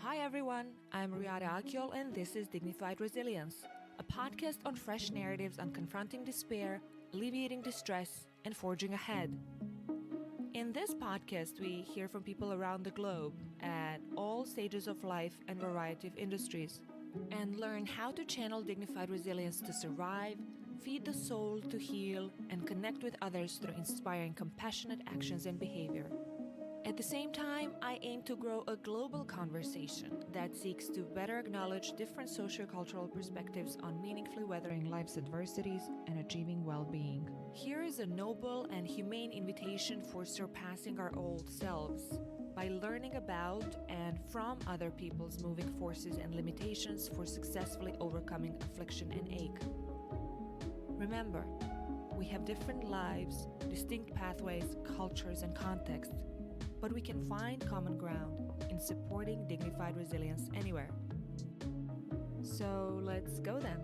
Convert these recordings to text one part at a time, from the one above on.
Hi everyone, I'm Riada, and this is Dignified Resilience, a podcast on fresh narratives on confronting despair, alleviating distress, and forging ahead. In this podcast, we hear from people around the globe at all stages of life and variety of industries, and learn how to channel dignified resilience to survive, feed the soul to heal, and connect with others through inspiring compassionate actions and behavior. At the same time, I aim to grow a global conversation that seeks to better acknowledge different sociocultural perspectives on meaningfully weathering life's adversities and achieving well-being. Here is a noble and humane invitation for surpassing our old selves by learning about and from other people's moving forces and limitations for successfully overcoming affliction and ache. Remember, we have different lives, distinct pathways, cultures, and contexts, but we can find common ground in supporting dignified resilience anywhere. So let's go then.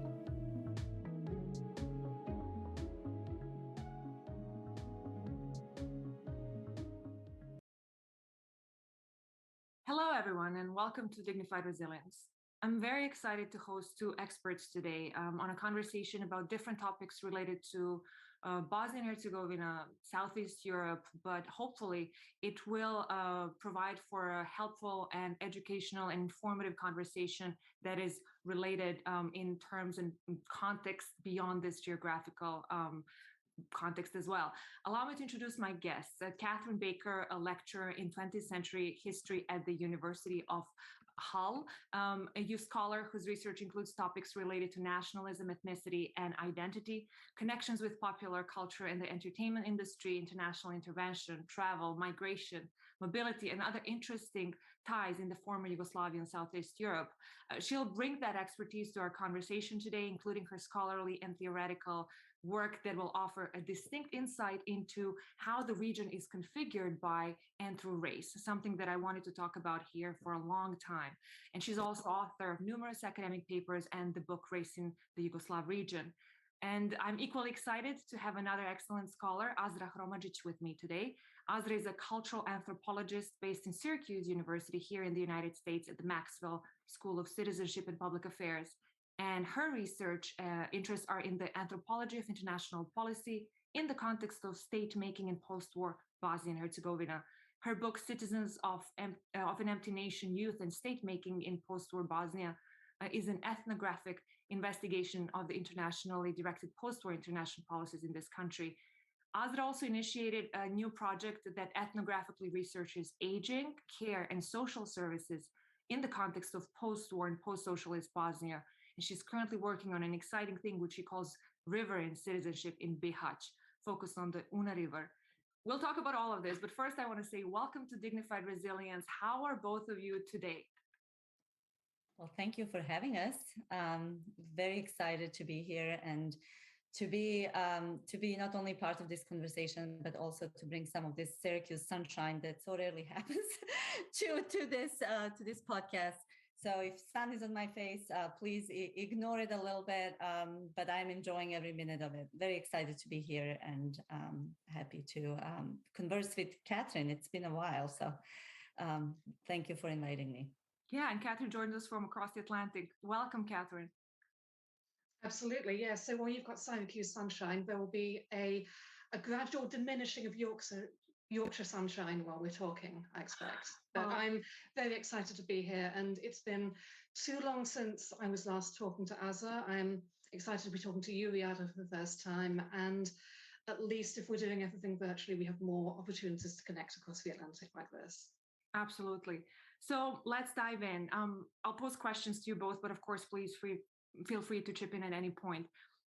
Hello everyone and welcome to Dignified Resilience. I'm very excited to host two experts today on a conversation about different topics related to Bosnia and Herzegovina, Southeast Europe, but hopefully it will provide for a helpful and educational and informative conversation that is related in terms and context beyond this geographical context as well. Allow me to introduce my guests. Catherine Baker, a lecturer in 20th century history at the University of Hull, a youth scholar whose research includes topics related to nationalism, ethnicity, and identity, connections with popular culture and the entertainment industry, international intervention, travel, migration, mobility, and other interesting ties in the former Yugoslavia and Southeast Europe. She'll bring that expertise to our conversation today, including her scholarly and theoretical work that will offer a distinct insight into how the region is configured by and through race, something that I wanted to talk about here for a long time. And she's also author of numerous academic papers and the book Race in the Yugoslav Region. And I'm equally excited to have another excellent scholar, Azra Hromadzic, with me today. Azra is a cultural anthropologist based in Syracuse University here in the United States at the Maxwell School of Citizenship and Public Affairs. And her research interests are in the anthropology of international policy in the context of state-making in post-war Bosnia and Herzegovina. Her book, Citizens of an Empty Nation, Youth and State-Making in Post-War Bosnia, is an ethnographic investigation of the internationally directed post-war international policies in this country. Azra also initiated a new project that ethnographically researches aging, care, and social services in the context of post-war and post-socialist Bosnia. And she's currently working on an exciting thing, which she calls River and Citizenship in Bihać, focused on the Una River. We'll talk about all of this, but first I want to say welcome to Dignified Resilience. How are both of you today? Well, thank you for having us. Very excited to be here and to be not only part of this conversation, but also to bring some of this Syracuse sunshine that so rarely happens to this podcast. So if sun is on my face, please ignore it a little bit, but I'm enjoying every minute of it. Very excited to be here and happy to converse with Catherine. It's been a while, so thank you for inviting me. Yeah, and Catherine joined us from across the Atlantic. Welcome, Catherine. Absolutely, yeah. So while you've got Syracuse sunshine, there will be a gradual diminishing of Yorkshire sunshine while we're talking, I expect. But I'm very excited to be here, and it's been too long since I was last talking to Azra. I'm excited to be talking to you, Riada, for the first time, and at least if we're doing everything virtually, we have more opportunities to connect across the Atlantic like this. Absolutely. So let's dive in. I'll pose questions to you both, but of course, please feel free to chip in at any point.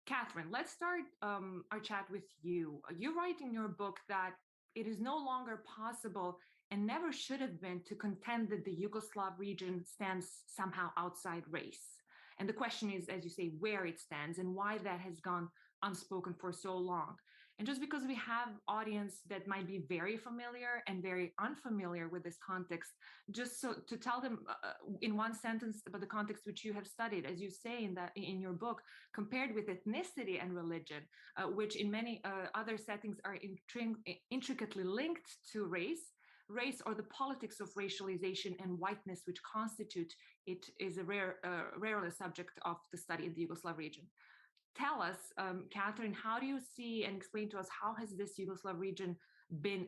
Catherine, let's start our chat with you. You write in your book that it is no longer possible and never should have been to contend that the Yugoslav region stands somehow outside race. And the question is, as you say, where it stands and why that has gone unspoken for so long. And just because we have audience that might be very familiar and very unfamiliar with this context, just so to tell them in one sentence about the context which you have studied, as you say in your book, compared with ethnicity and religion, which in many other settings are intricately linked to race, race or the politics of racialization and whiteness, which constitute it, is a rarely subject of the study in the Yugoslav region. Tell us, Catherine, how do you see and explain to us how has this Yugoslav region been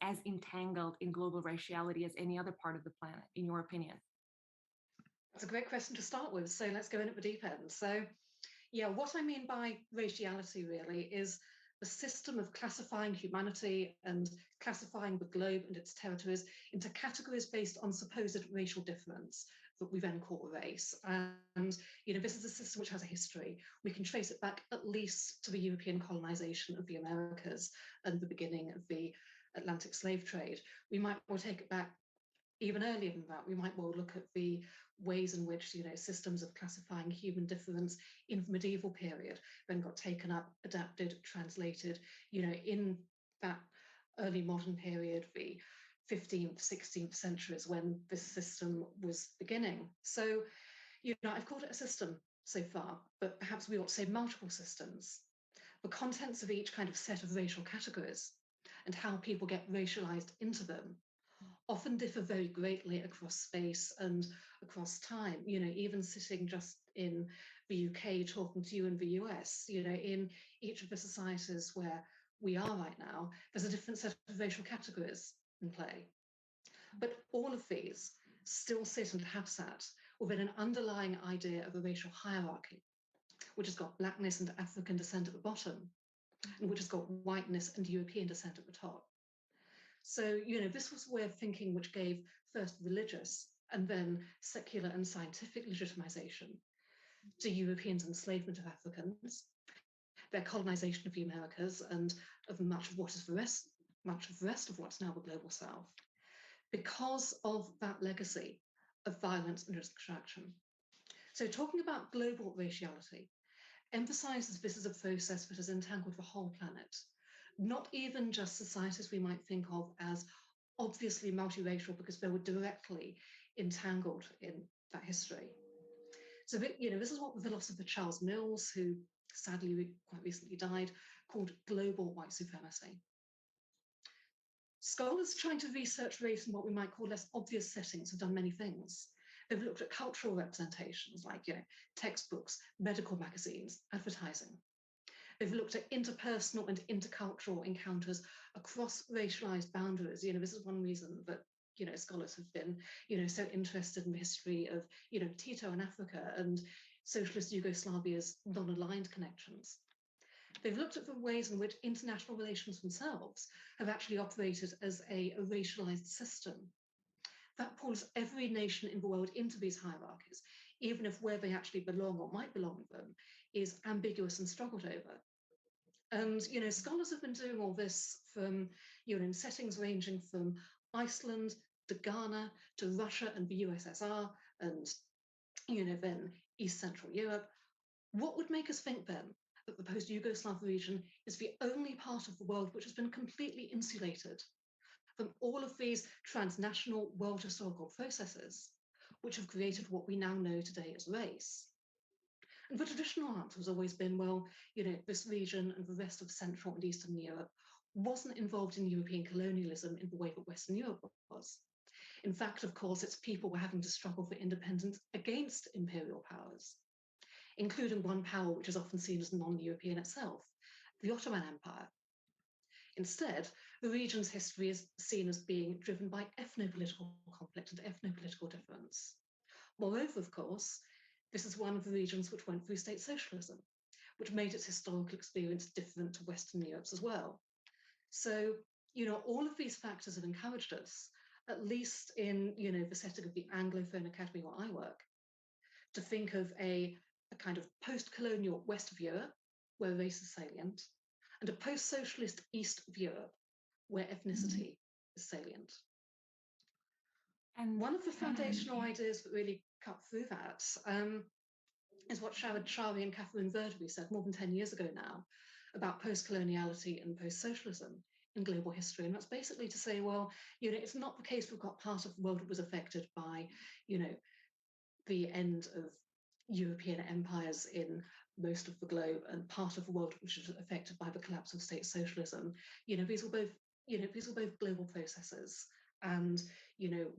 as entangled in global raciality as any other part of the planet, in your opinion? That's a great question to start with. So let's go in at the deep end. So yeah, what I mean by raciality really is the system of classifying humanity and classifying the globe and its territories into categories based on supposed racial difference that we then call race. And, this is a system which has a history. We can trace it back at least to the European colonization of the Americas and the beginning of the Atlantic slave trade. We might well take it back even earlier than that. We might well look at the ways in which systems of classifying human difference in the medieval period then got taken up, adapted, translated, in that early modern period, the 15th, 16th centuries when this system was beginning. So, I've called it a system so far, but perhaps we ought to say multiple systems. The contents of each kind of set of racial categories and how people get racialized into them often differ very greatly across space and across time. Even sitting just in the UK talking to you in the US, in each of the societies where we are right now, there's a different set of racial categories in play. But all of these still sit and have sat within an underlying idea of a racial hierarchy, which has got blackness and African descent at the bottom, and which has got whiteness and European descent at the top. So, this was a way of thinking which gave first religious and then secular and scientific legitimization to Europeans' enslavement of Africans, their colonization of the Americas, and of much of the rest of what's now the global South, because of that legacy of violence and extraction. So, talking about global raciality emphasizes this as a process that has entangled the whole planet. Not even just societies we might think of as obviously multiracial because they were directly entangled in that history. So, this is what the philosopher Charles Mills, who sadly quite recently died, called global white supremacy. Scholars trying to research race in what we might call less obvious settings have done many things. They've looked at cultural representations like, textbooks, medical magazines, advertising. They've looked at interpersonal and intercultural encounters across racialized boundaries. This is one reason that, scholars have been, so interested in the history of, Tito in Africa and socialist Yugoslavia's non-aligned connections. They've looked at the ways in which international relations themselves have actually operated as a racialized system. That pulls every nation in the world into these hierarchies, even if where they actually belong or might belong in them is ambiguous and struggled over. And, scholars have been doing all this from, in settings ranging from Iceland to Ghana to Russia and the USSR and, then East Central Europe. What would make us think then that the post-Yugoslav region is the only part of the world which has been completely insulated from all of these transnational world historical processes, which have created what we now know today as race? And the traditional answer has always been, well, this region and the rest of Central and Eastern Europe wasn't involved in European colonialism in the way that Western Europe was. In fact, of course, its people were having to struggle for independence against imperial powers, including one power which is often seen as non-European itself, the Ottoman Empire. Instead, the region's history is seen as being driven by ethnopolitical conflict and ethnopolitical difference. Moreover, of course, this is one of the regions which went through state socialism, which made its historical experience different to Western Europe's as well. So, all of these factors have encouraged us, at least in, the setting of the Anglophone Academy where I work, to think of a kind of post-colonial West of Europe, where race is salient, and a post-socialist East of Europe, where ethnicity is salient. And one of the foundational ideas that really cut through that is what Shawad Shari and Catherine Verdery said more than 10 years ago now about post-coloniality and post-socialism in global history. And that's basically to say, well, it's not the case we've got part of the world that was affected by, the end of European empires in most of the globe and part of the world which was affected by the collapse of state socialism. These were both global processes. And,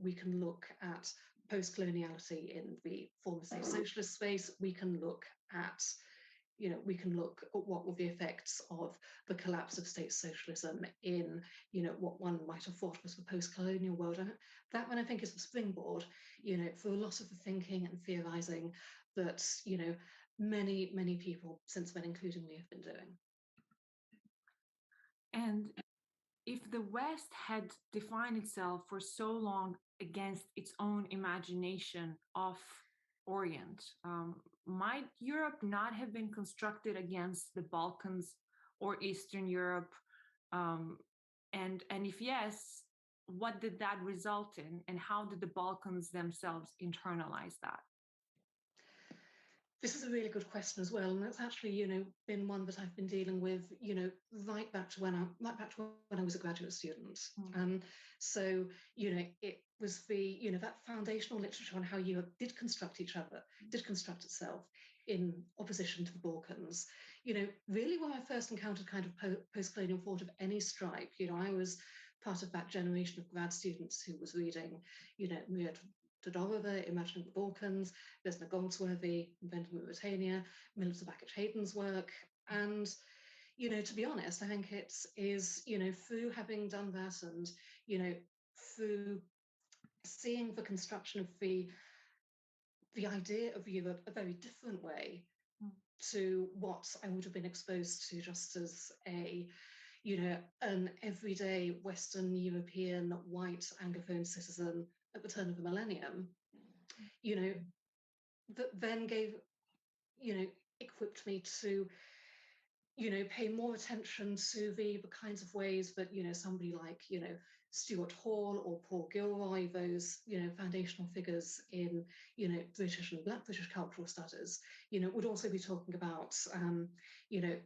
we can look at post-coloniality in the former state socialist space. We can look at what were the effects of the collapse of state socialism in, what one might have thought was the post-colonial world. And that one, I think, is the springboard, for a lot of the thinking and theorizing that, many, many people since then, including me, have been doing. And if the West had defined itself for so long against its own imagination of Orient, might Europe not have been constructed against the Balkans or Eastern Europe? And if yes, what did that result in, and how did the Balkans themselves internalize that? This is a really good question as well, and that's actually, been one that I've been dealing with, right back to when I was a graduate student. So, it was the, that foundational literature on how Europe did construct itself in opposition to the Balkans. Really where I first encountered kind of post-colonial thought of any stripe. I was part of that generation of grad students who was reading, Riada, Imagining the Balkans, Vesna Goldsworthy, Inventing Mauritania, Milita Bakic-Hayden's work. And, to be honest, I think it is, through having done that and, through seeing the construction of the idea of Europe a very different way to what I would have been exposed to just as an everyday Western European white Anglophone citizen at the turn of the millennium, that then equipped me to, pay more attention to the kinds of ways that, somebody like, Stuart Hall or Paul Gilroy, those, foundational figures in, British and Black British cultural studies, would also be talking about, the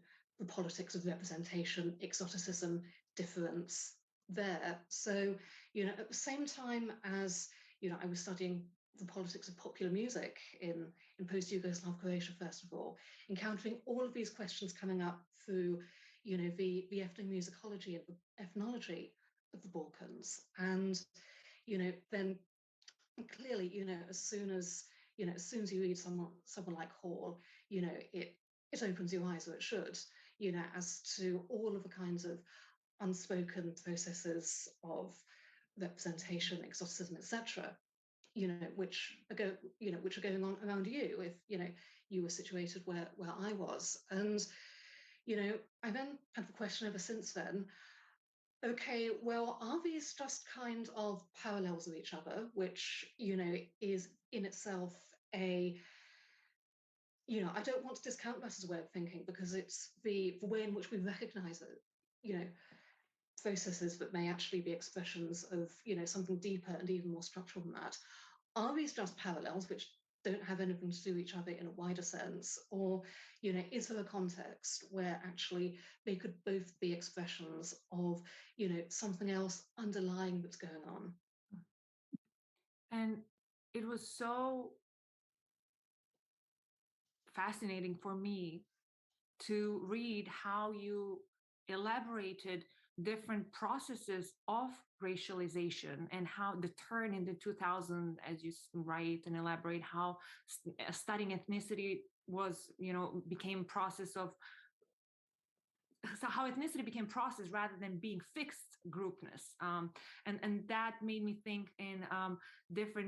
politics of representation, exoticism, difference there. So, at the same time as, I was studying the politics of popular music in post-Yugoslav Croatia, first of all, encountering all of these questions coming up through, the ethnomusicology and the ethnology of the Balkans. And, then clearly, as soon as you read someone like Hall, it opens your eyes, or it should, as to all of the kinds of unspoken processes of representation, exoticism, etc., which are going on around you if you were situated where I was. And I then had the question ever since then, okay, well, are these just kind of parallels of each other, which is in itself I don't want to discount that as a way of thinking, because it's the way in which we recognize it, processes that may actually be expressions of something deeper and even more structural than that. Are these just parallels which don't have anything to do with each other in a wider sense, or is there a context where actually they could both be expressions of something else underlying that's going on? And it was so fascinating for me to read how you elaborated different processes of racialization, and how the turn in the 2000s, as you write and elaborate, how studying ethnicity was, became process of, so how ethnicity became process rather than being fixed groupness, and that made me think in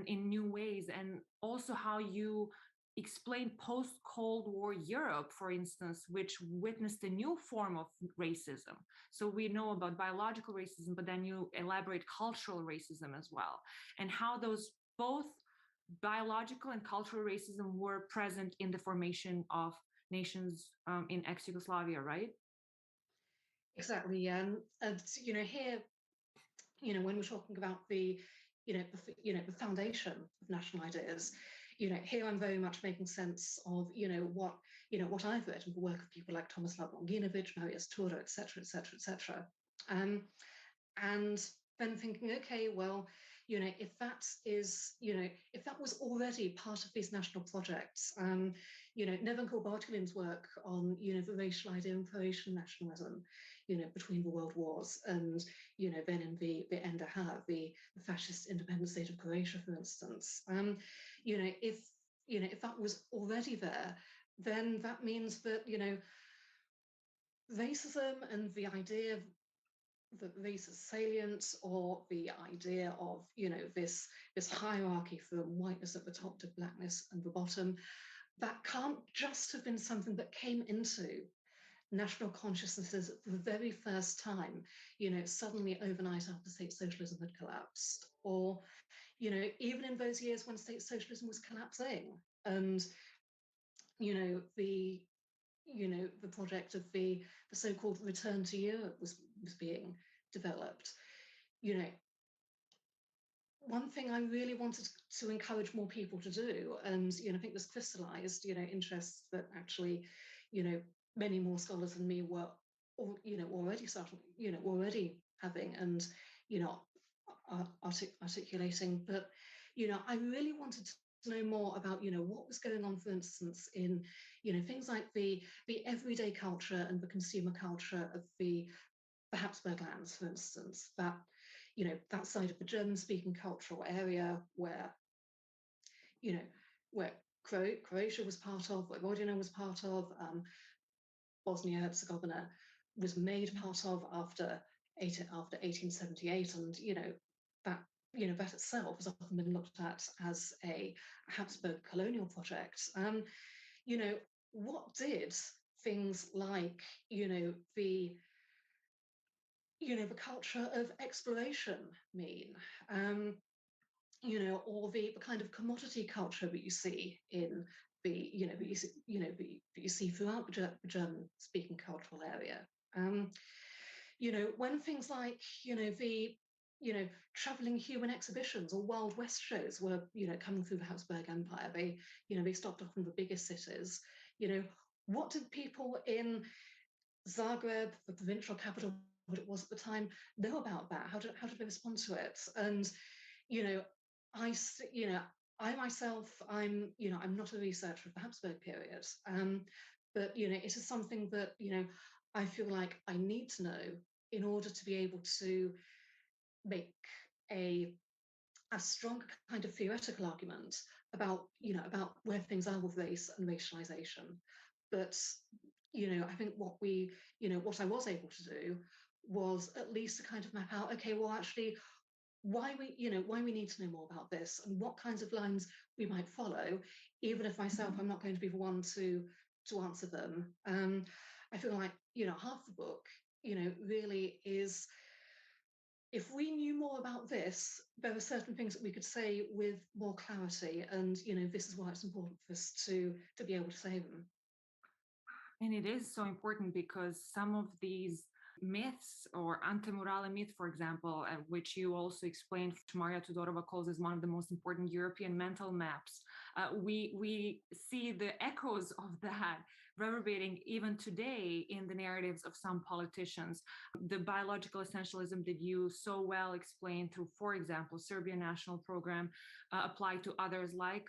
in new ways, and also how you explained post-Cold War Europe, for instance, which witnessed a new form of racism. So we know about biological racism, but then you elaborate cultural racism as well, and how those both biological and cultural racism were present in the formation of nations in ex-Yugoslavia, right? Exactly, yeah. And here, when we're talking about the foundation of national ideas, here I'm very much making sense of what I've read in the work of people like Tomislav Longinovic, Marius Tura, etc., etc., etc. And then thinking, okay, well, if that is, if that was already part of these national projects, Nevenko Bartulin's work on, the racial idea in Croatian nationalism, between the world wars, and, then in the NDH, the fascist independent state of Croatia, for instance. If that was already there, then that means that, racism and the idea that race is salient, or the idea of, this hierarchy from whiteness at the top to blackness at the bottom, that can't just have been something that came into national consciousnesses for the very first time, suddenly overnight after state socialism had collapsed, or, even in those years when state socialism was collapsing, and, the project of the so-called return to Europe was being developed. One thing I really wanted to encourage more people to do, and I think this crystallized, interests that actually, many more scholars than me were, already starting, already having, and articulating. But I really wanted to know more about, what was going on, for instance, in, things like the everyday culture and the consumer culture of the Habsburg lands, for instance, that, that side of the German-speaking cultural area where, where Croatia was part of, where Vojvodina was part of, Bosnia-Herzegovina was made part of after 1878, and that that itself has often been looked at as a Habsburg colonial project. What did things like the the culture of exploration mean? Or the kind of commodity culture that you see in the, that you see throughout the German-speaking cultural area. When things like, the, traveling human exhibitions or Wild West shows were, coming through the Habsburg Empire, they stopped off in the biggest cities. What did people in Zagreb, the provincial capital, what it was at the time, know about that? How did they respond to it? And I myself, I'm not a researcher of the Habsburg period, but it is something that I feel like I need to know in order to be able to make a strong kind of theoretical argument about about where things are with race and racialization. But I think what I was able to do was at least to kind of map out, okay, well, actually, why we need to know more about this and what kinds of lines we might follow, even if myself I'm not going to be the one to answer them. I feel like half the book really is, if we knew more about this, there are certain things that we could say with more clarity, and this is why it's important for us to be able to say them. And it is so important because some of these myths, or antemurale myth, for example, which you also explained, Maria Tudorova calls as one of the most important European mental maps. We see the echoes of that reverberating even today in the narratives of some politicians. The biological essentialism that you so well explained through, for example, Serbian National Program, applied to others like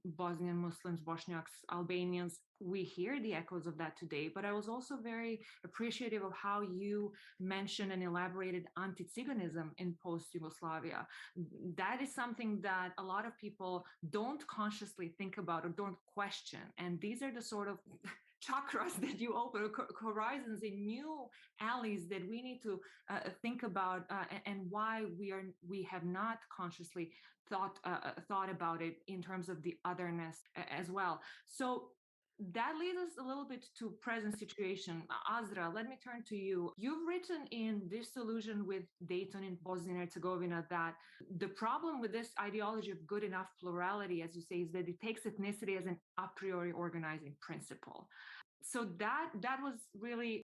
Bosnian Muslims, Bosniaks, Albanians. We hear the echoes of that today, but I was also very appreciative of how you mentioned and elaborated anti-Tsiganism in post-Yugoslavia. That is something that a lot of people don't consciously think about or don't question. And these are the sort of chakras that you open, horizons in new alleys that we need to think about, and why we have not consciously thought about it in terms of the otherness as well. So that leads us a little bit to present situation. Azra, let me turn to you. You've written in Disillusion with Dayton in Bosnia and Herzegovina that the problem with this ideology of good enough plurality, as you say, is that it takes ethnicity as an a priori organizing principle. So that was really,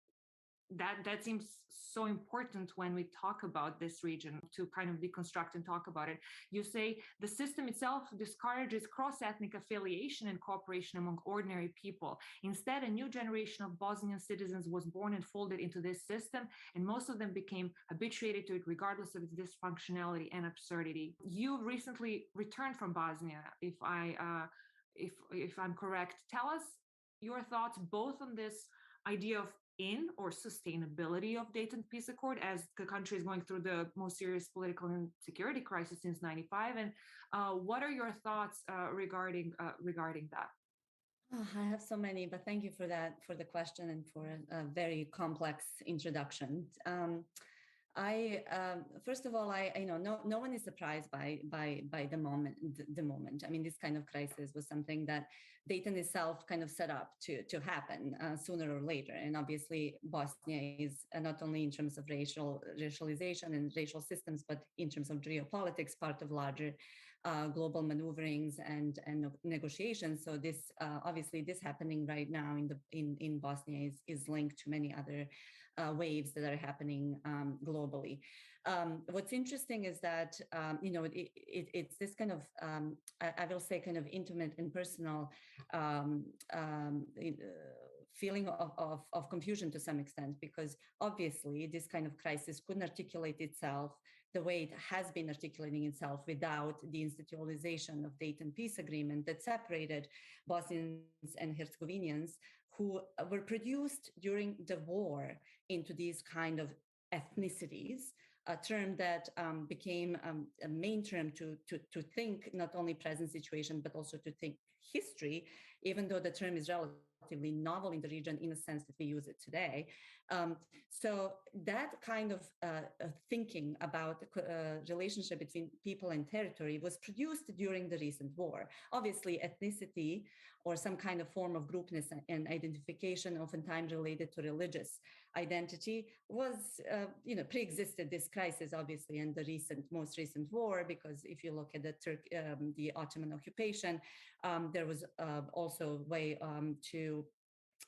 that seems so important when we talk about this region, to kind of deconstruct and talk about it. You say the system itself discourages cross-ethnic affiliation and cooperation among ordinary people. Instead, a new generation of Bosnian citizens was born and folded into this system, and most of them became habituated to it regardless of its dysfunctionality and absurdity. You recently returned from Bosnia, if I if I'm correct. Tell us your thoughts both on this idea of in or sustainability of Dayton Peace Accord as the country is going through the most serious political and security crisis since '95, and what are your thoughts regarding that? Oh, I have so many, but thank you for that, for the question and for a very complex introduction. First of all, I know no one is surprised by the moment. I mean, this kind of crisis was something that Dayton itself kind of set up to happen sooner or later. And obviously, Bosnia is not only in terms of racialization and racial systems, but in terms of geopolitics, part of larger global maneuverings and negotiations. So this obviously this happening right now in Bosnia is linked to many other waves that are happening globally. What's interesting is that it's this kind of I will say kind of intimate and personal feeling of confusion to some extent, because obviously this kind of crisis couldn't articulate itself the way it has been articulating itself without the institutionalization of Dayton Peace Agreement that separated Bosnians and Herzegovinians who were produced during the war into these kind of ethnicities, a term that became a main term to think not only present situation, but also to think history, even though the term is relatively novel in the region in a sense that we use it today. So that kind of thinking about the relationship between people and territory was produced during the recent war. Obviously, ethnicity or some kind of form of groupness and identification, oftentimes related to religious identity, was pre-existed this crisis, obviously, and the most recent war. Because if you look at the Ottoman occupation, there was also a way to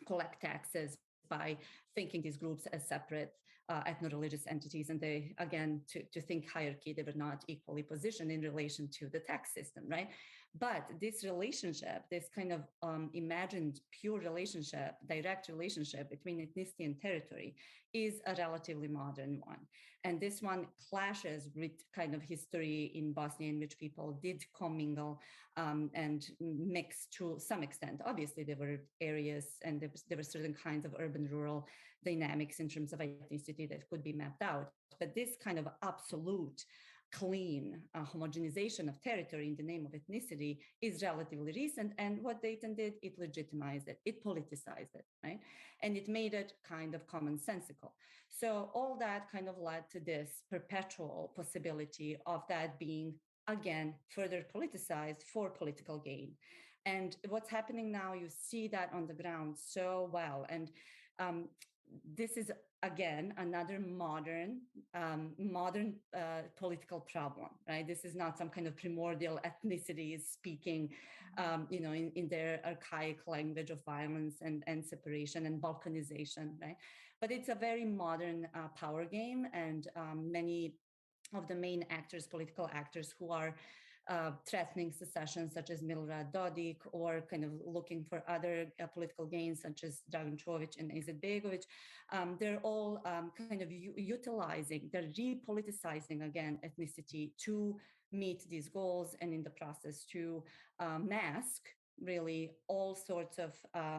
collect taxes by thinking these groups as separate ethno-religious entities, and they, again, to think hierarchy, they were not equally positioned in relation to the tax system, right? But this relationship, this kind of imagined pure relationship, direct relationship between ethnicity and territory, is a relatively modern one. And this one clashes with kind of history in Bosnia, in which people did commingle and mix to some extent. Obviously, there were areas and there were certain kinds of urban-rural dynamics in terms of ethnicity that could be mapped out. But this kind of absolute clean homogenization of territory in the name of ethnicity is relatively recent. And what Dayton did, it legitimized it, it politicized it, right? And it made it kind of commonsensical. So all that kind of led to this perpetual possibility of that being, again, further politicized for political gain. And what's happening now, you see that on the ground so well. And this is, again, another modern political problem, right? This is not some kind of primordial ethnicities speaking, in their archaic language of violence and separation and balkanization, right? But it's a very modern power game, and many of the main actors, political actors who are threatening secession, such as Milorad Dodik, or kind of looking for other political gains, such as Dragan Čović and Izetbegović, they're all kind of utilizing, they're repoliticizing, again, ethnicity to meet these goals, and in the process to mask really all sorts of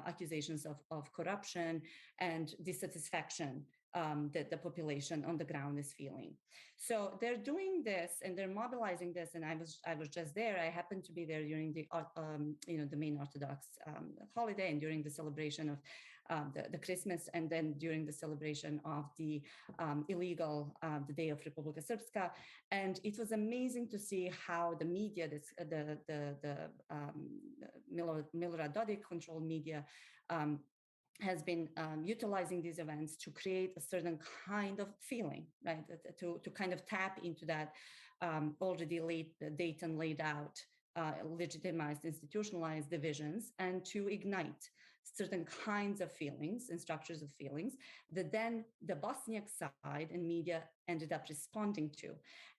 accusations of corruption and dissatisfaction that the population on the ground is feeling. So they're doing this and they're mobilizing this. And I was just there. I happened to be there during the the main Orthodox holiday, and during the celebration of the Christmas, and then during the celebration of the illegal the Day of Republika Srpska. And it was amazing to see how the media, the Milorad Dodik controlled media, has been utilizing these events to create a certain kind of feeling, right? To kind of tap into that already Dayton laid out, legitimized, institutionalized divisions, and to ignite certain kinds of feelings and structures of feelings that then the Bosniak side and media ended up responding to.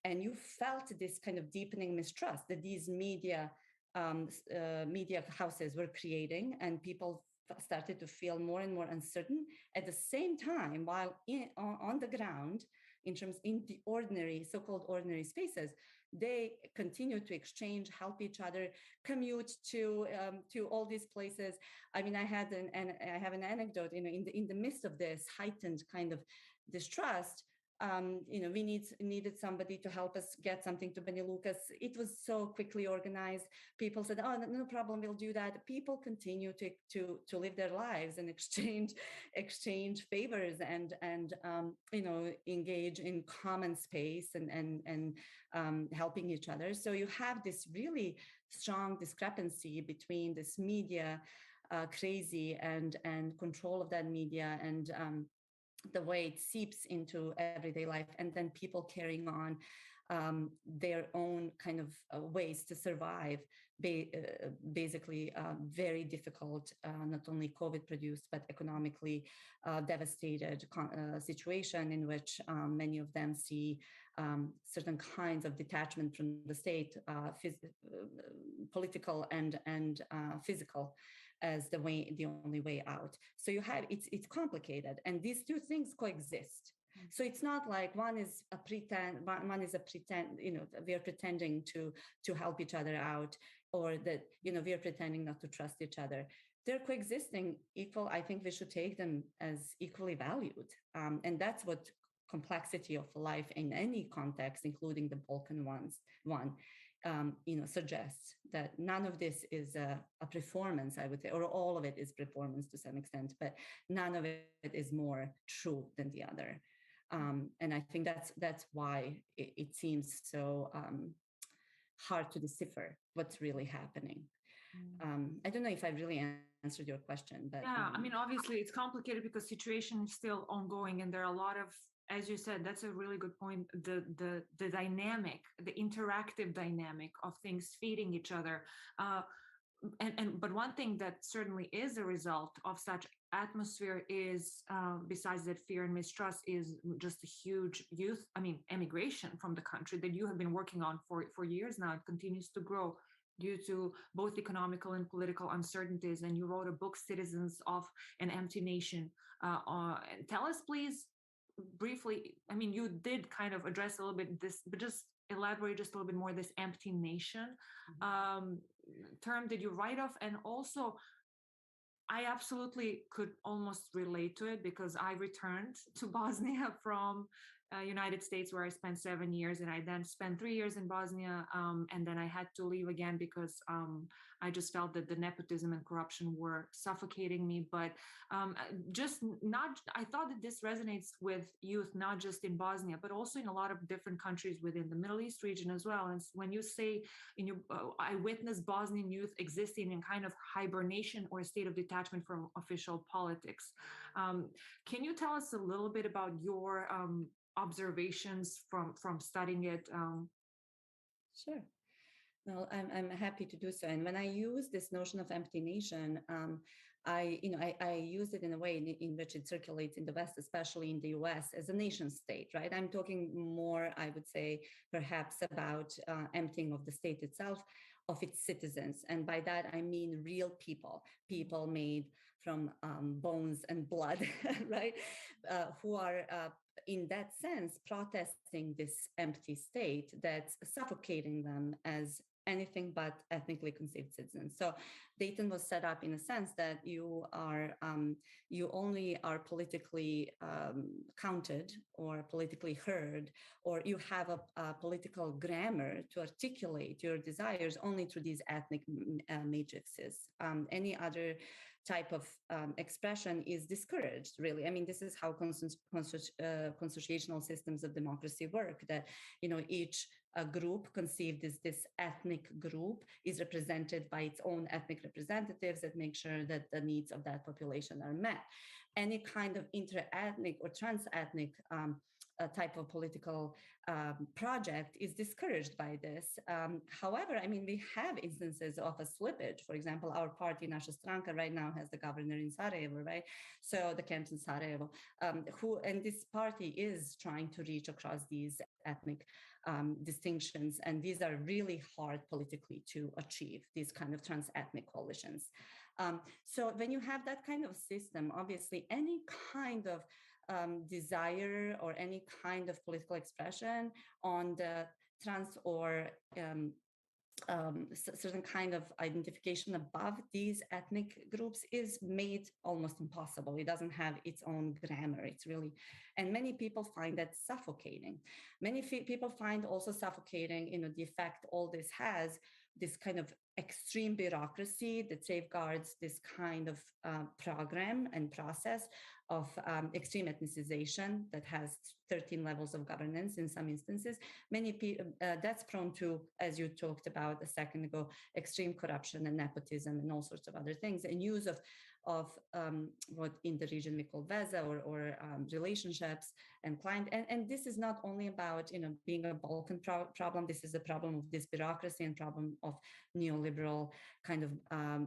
And you felt this kind of deepening mistrust that these media houses were creating, and people started to feel more and more uncertain. At the same time, while on the ground, in the ordinary, so-called ordinary spaces, they continue to exchange, help each other, commute to all these places. I mean, I have an anecdote. In the midst of this heightened kind of distrust, we needed somebody to help us get something to Beni Lucas. It was so quickly organized. People said, "Oh, no problem, we'll do that." People continue to live their lives and exchange favors and engage in common space and helping each other. So you have this really strong discrepancy between this media crazy and control of that media and the way it seeps into everyday life, and then people carrying on their own kind of ways to survive, basically very difficult, not only COVID produced, but economically devastated situation in which many of them see certain kinds of detachment from the state, political and physical, as the only way out. So you have it's complicated, and these two things coexist. So it's not like one is a pretend, we are pretending to help each other out, or that we are pretending not to trust each other. They're coexisting equal. I think we should take them as equally valued, and that's what complexity of life in any context, including the Balkan one, suggests that none of this is a performance, I would say, or all of it is performance to some extent, but none of it is more true than the other. And I think that's why it seems so hard to decipher what's really happening. I don't know if I really answered your question, but yeah, I mean, obviously it's complicated because situation is still ongoing, and there are a lot of, as you said, that's a really good point. The dynamic, the interactive dynamic of things feeding each other. But one thing that certainly is a result of such atmosphere is, besides that fear and mistrust, is just a huge emigration from the country that you have been working on for years now. It continues to grow due to both economical and political uncertainties. And you wrote a book, Citizens of an Empty Nation. Tell us, please, briefly, I mean, you did kind of address a little bit this, but just elaborate just a little bit more, this empty nation term that you write of. And also, I absolutely could almost relate to it because I returned to Bosnia from United States, where I spent 7 years, and I then spent 3 years in Bosnia, and then I had to leave again because I just felt that the nepotism and corruption were suffocating me. But I thought that this resonates with youth, not just in Bosnia, but also in a lot of different countries within the Middle East region as well. And when you say in your, I witnessed Bosnian youth existing in kind of hibernation or a state of detachment from official politics. Can you tell us a little bit about your observations from studying it? Sure. Well, I'm happy to do so. And when I use this notion of empty nation, I use it in a way in which it circulates in the West, especially in the US, as a nation state, right? I'm talking more, I would say, perhaps about emptying of the state itself, of its citizens. And by that, I mean real people made from bones and blood, right? Who are in that sense protesting this empty state that's suffocating them as anything but ethnically conceived citizens. So Dayton was set up in a sense that you only are politically counted or politically heard, or you have a political grammar to articulate your desires only through these ethnic matrices. Any other type of expression is discouraged, really. I mean, this is how constitutional systems of democracy work, that, each group conceived as this ethnic group is represented by its own ethnic representatives that make sure that the needs of that population are met. Any kind of inter-ethnic or trans-ethnic type of political project is discouraged by this. However, I mean, we have instances of a slippage. For example, our party, Naša Stranka, right now has the governor in Sarajevo, right? So the camps in Sarajevo, and this party is trying to reach across these ethnic distinctions. And these are really hard politically to achieve, these kind of trans-ethnic coalitions. So when you have that kind of system, obviously any kind of desire or any kind of political expression on the trans or certain kind of identification above these ethnic groups is made almost impossible. It doesn't have its own grammar. It's really, and many people find that suffocating. Many people find also suffocating, the effect all this has, this kind of extreme bureaucracy that safeguards this kind of program and process of extreme ethnicization that has 13 levels of governance in some instances. Many people, that's prone to, as you talked about a second ago, extreme corruption and nepotism and all sorts of other things, and use of what in the region we call VEZA or relationships and client. And this is not only about, being a Balkan problem. This is a problem of this bureaucracy and problem of neoliberal kind of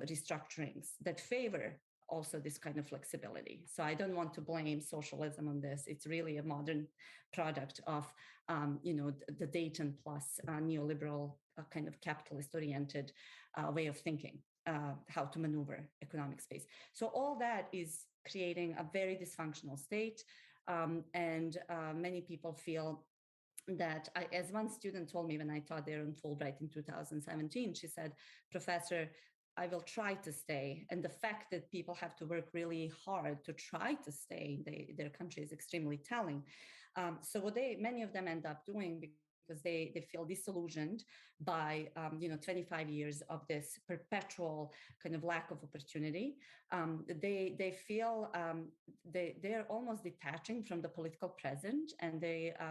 restructurings that favor also this kind of flexibility. So I don't want to blame socialism on this. It's really a modern product of, the Dayton plus neoliberal kind of capitalist-oriented way of thinking, how to maneuver economic space. So all that is creating a very dysfunctional state. And many people feel that, as one student told me when I taught there in Fulbright in 2017, she said, "Professor, I will try to stay." And the fact that people have to work really hard to try to stay in their country is extremely telling. So what many of them end up doing, because they feel disillusioned by 25 years of this perpetual kind of lack of opportunity. They feel they're almost detaching from the political present, and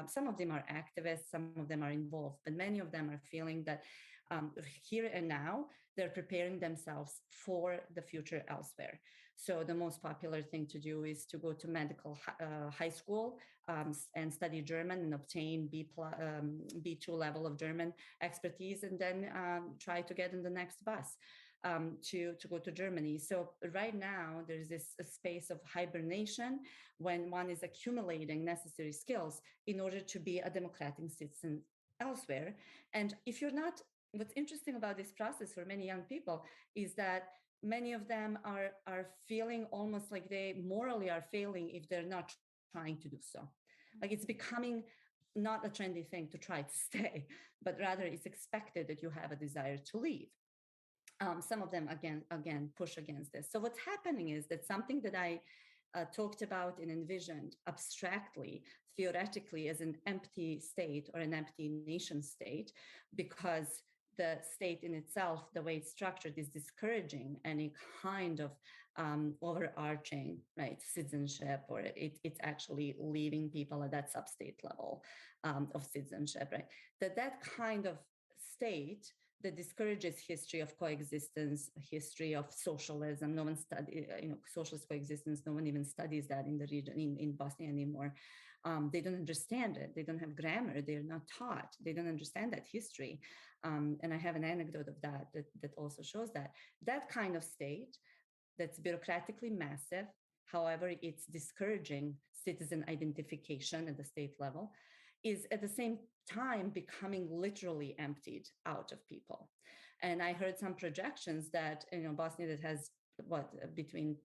some of them are activists, some of them are involved, but many of them are feeling that here and now they're preparing themselves for the future elsewhere. So the most popular thing to do is to go to medical high school and study German and obtain B2 level of German expertise, and then try to get in the next bus to go to Germany. So right now there's this space of hibernation when one is accumulating necessary skills in order to be a democratic citizen elsewhere. And if you're not, what's interesting about this process for many young people is that many of them are feeling almost like they morally are failing if they're not trying to do so. Like it's becoming not a trendy thing to try to stay, but rather it's expected that you have a desire to leave. Some of them again push against this. So what's happening is that something that I talked about and envisioned abstractly, theoretically, as an empty state or an empty nation state, because the state in itself, the way it's structured, is discouraging any kind of overarching, right, citizenship, or it's actually leaving people at that sub-state level of citizenship, right? That kind of state that discourages history of coexistence, history of socialism. No one socialist coexistence. No one even studies that in the region, in Bosnia anymore. They don't understand it. They don't have grammar. They're not taught. They don't understand that history. And I have an anecdote of that also shows that kind of state that's bureaucratically massive. However, it's discouraging citizen identification at the state level, is at the same time becoming literally emptied out of people. And I heard some projections that Bosnia, that has between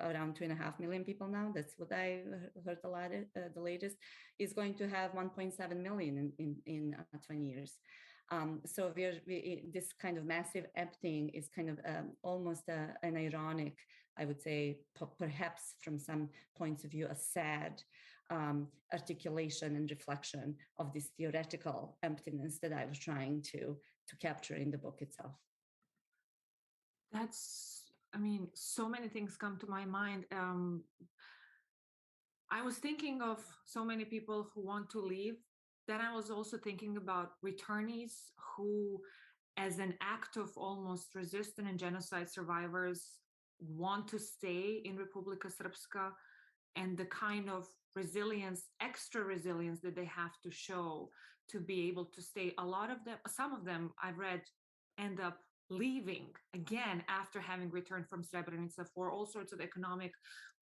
around 2.5 million people now. That's what I heard the latest, is going to have 1.7 million in 20 years. So this kind of massive emptying is kind of almost an ironic, I would say, perhaps from some points of view, a sad articulation and reflection of this theoretical emptiness that I was trying to capture in the book itself. So many things come to my mind. I was thinking of so many people who want to leave. Then I was also thinking about returnees who, as an act of almost resistance and genocide survivors, want to stay in Republika Srpska, and the kind of resilience, extra resilience that they have to show to be able to stay. Some of them I've read end up leaving again after having returned from Srebrenica for all sorts of economic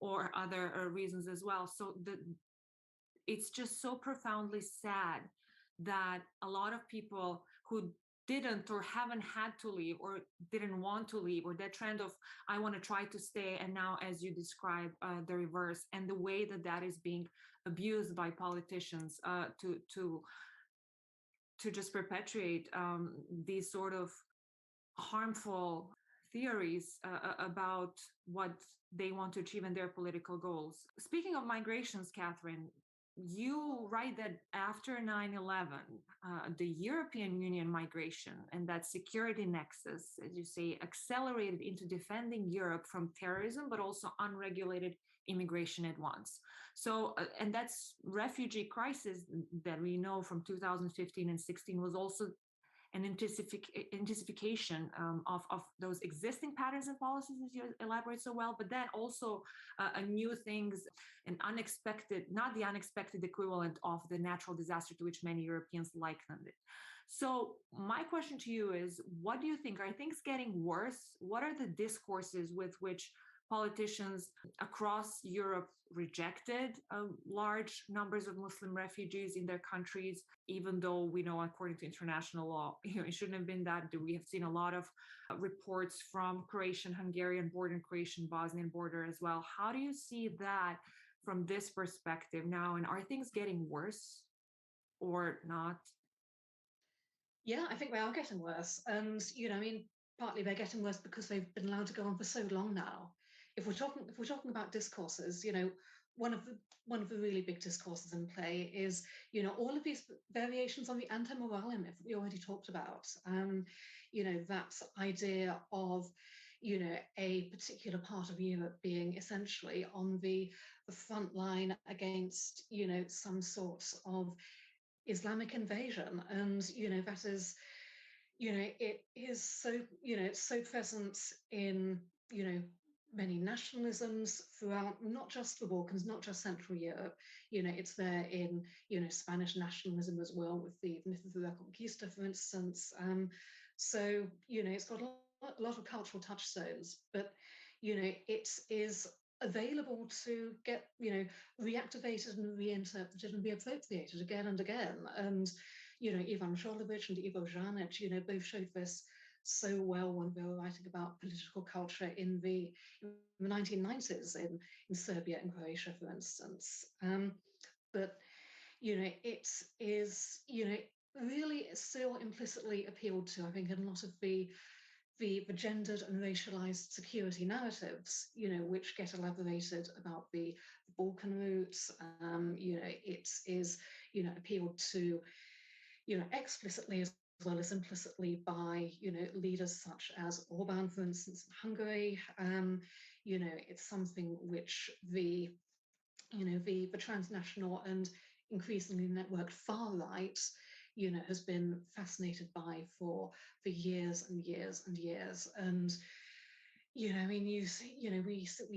or other reasons as well. So it's just so profoundly sad that a lot of people who didn't or haven't had to leave or didn't want to leave, or that trend of I want to try to stay, and now, as you describe, the reverse, and the way that that is being abused by politicians to just perpetuate these sort of harmful theories about what they want to achieve in their political goals. Speaking of migrations, Catherine, you write that after 9/11, the European Union migration and that security nexus, as you say, accelerated into defending Europe from terrorism, but also unregulated immigration at once. So, and that's refugee crisis that we know from 2015 and 16 was also an intensification of those existing patterns and policies, as you elaborate so well, but then also a new things, an unexpected, not the unexpected equivalent of the natural disaster to which many Europeans likened it. So my question to you is, what do you think? Are things getting worse? What are the discourses with which politicians across Europe rejected large numbers of Muslim refugees in their countries, even though we know, according to international law, it shouldn't have been that. We have seen a lot of reports from Croatian, Hungarian border, and Croatian, Bosnian border as well. How do you see that from this perspective now? And are things getting worse or not? Yeah, I think they are getting worse. And, I mean, partly they're getting worse because they've been allowed to go on for so long now. If we're talking about discourses, one of the really big discourses in play is, all of these variations on the anti-morale myth that we already talked about. That idea of, a particular part of Europe being essentially on the front line against, some sort of Islamic invasion. And, that is, it is so, it's so present in, many nationalisms throughout, not just the Balkans, not just Central Europe. It's there in, Spanish nationalism as well, with the myth of the Reconquista, for instance. So, it's got a lot of cultural touchstones, but, it is available to get, reactivated and reinterpreted and reappropriated again and again. And, Ivan Šolović and Ivo Žanić, both showed this so well when they were writing about political culture in the 1990s in Serbia and Croatia, for instance. But, it is, really still implicitly appealed to, I think, in a lot of the gendered and racialized security narratives, which get elaborated about the Balkan routes. It is, appealed to, explicitly as well as implicitly by, leaders such as Orban, for instance, in Hungary. It's something which the transnational and increasingly networked far right, has been fascinated by for years and years and years. And, I mean, we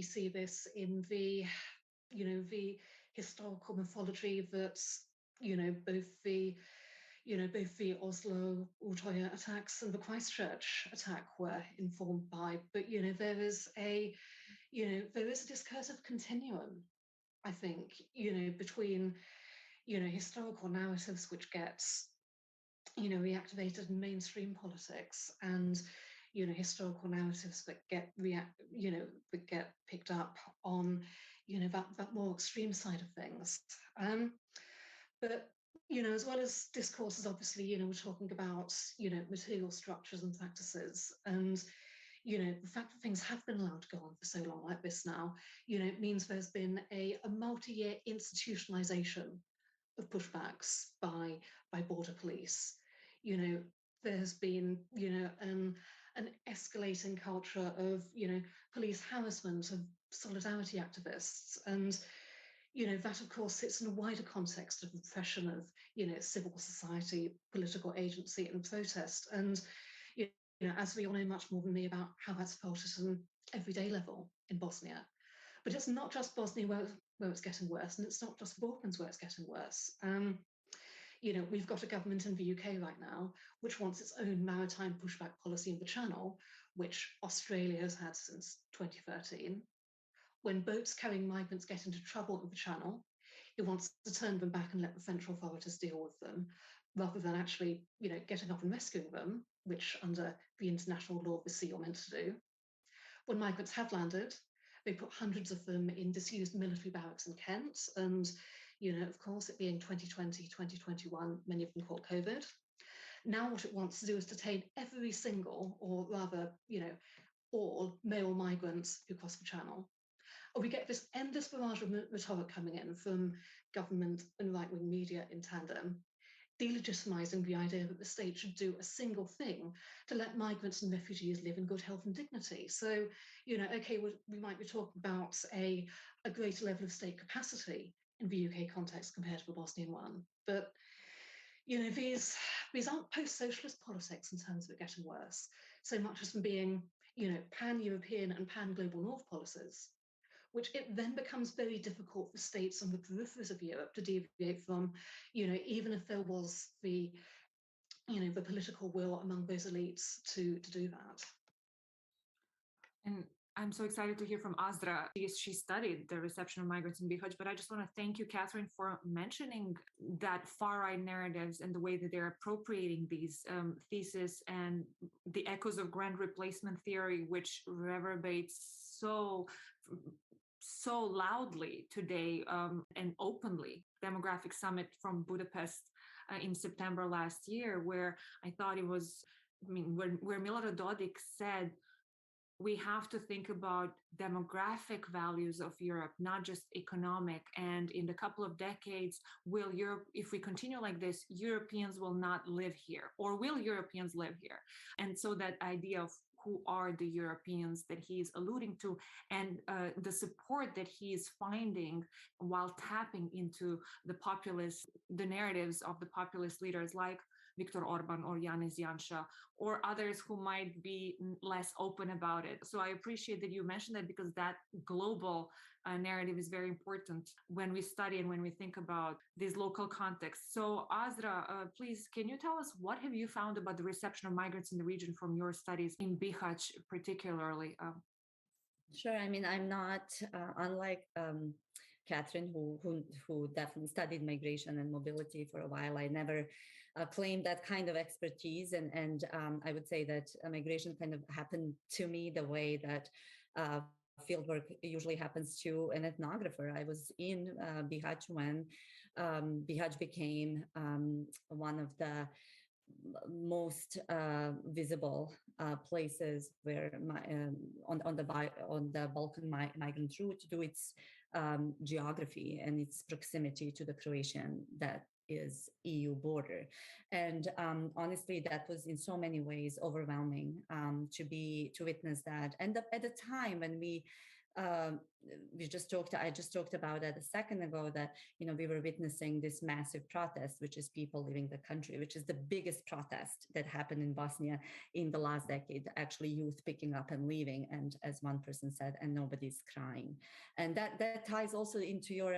see this in the, the historical mythology that, both the Oslo Utøya attacks and the Christchurch attack were informed by. But, there is a discursive continuum, I think, between, historical narratives which gets, reactivated in mainstream politics, and, historical narratives that get that get picked up on, that more extreme side of things. But, as well as discourses, obviously, we're talking about, material structures and practices. And, the fact that things have been allowed to go on for so long like this now, it means there's been a multi-year institutionalization of pushbacks by border police. There's been, an escalating culture of, police harassment of solidarity activists. And, that, of course, sits in a wider context of repression of, civil society, political agency and protest. And, as we all know much more than me about how that's felt at an everyday level in Bosnia. But it's not just Bosnia where it's getting worse, and it's not just the Balkans where it's getting worse. We've got a government in the UK right now which wants its own maritime pushback policy in the Channel, which Australia has had since 2013. When boats carrying migrants get into trouble in the Channel, He wants to turn them back and let the French authorities deal with them, rather than actually, getting up and rescuing them, which under the international law of the sea you're meant to do. When migrants have landed, they put hundreds of them in disused military barracks in Kent. And, of course, it being 2020, 2021, many of them caught COVID. Now what it wants to do is detain every single, or rather, all male migrants who cross the channel. Or we get this endless barrage of rhetoric coming in from government and right-wing media in tandem, delegitimizing the idea that the state should do a single thing to let migrants and refugees live in good health and dignity. So, okay, we might be talking about a greater level of state capacity in the UK context compared to the Bosnian one. But, these aren't post-socialist politics in terms of it getting worse, so much as them being, pan-European and pan-global North policies, which it then becomes very difficult for states on the peripheries of Europe to deviate from, even if there was the political will among those elites to do that. And I'm so excited to hear from Azra. She studied the reception of migrants in Bihać, but I just want to thank you, Catherine, for mentioning that far-right narratives and the way that they're appropriating these theses and the echoes of grand replacement theory, which reverberates so loudly today and openly. Demographic summit from Budapest in September last year, where I thought it was, where Milorad Dodik said, we have to think about demographic values of Europe, not just economic. And in the couple of decades, will Europe, if we continue like this, Europeans will not live here, or will Europeans live here? And so that idea of who are the Europeans that he is alluding to, and the support that he is finding while tapping into the narratives of the populist leaders like Viktor Orban or Janez Janša, or others who might be less open about it. So I appreciate that you mentioned that, because that global narrative is very important when we study and when we think about these local contexts. So Azra, please, can you tell us what have you found about the reception of migrants in the region from your studies in Bihać particularly? Sure. I'm not unlike Catherine, who definitely studied migration and mobility for a while. I never claimed that kind of expertise, and I would say that migration kind of happened to me the way that fieldwork usually happens to an ethnographer. I was in Bihać when Bihać became one of the most visible places where on the Balkan migrant route, due to its geography and its proximity to the Croatian that is EU border. And honestly, that was in so many ways overwhelming to witness that. And at the time when I just talked about that a second ago, that we were witnessing this massive protest, which is people leaving the country, which is the biggest protest that happened in Bosnia in the last decade, actually youth picking up and leaving, and as one person said, and nobody's crying. And that ties also into your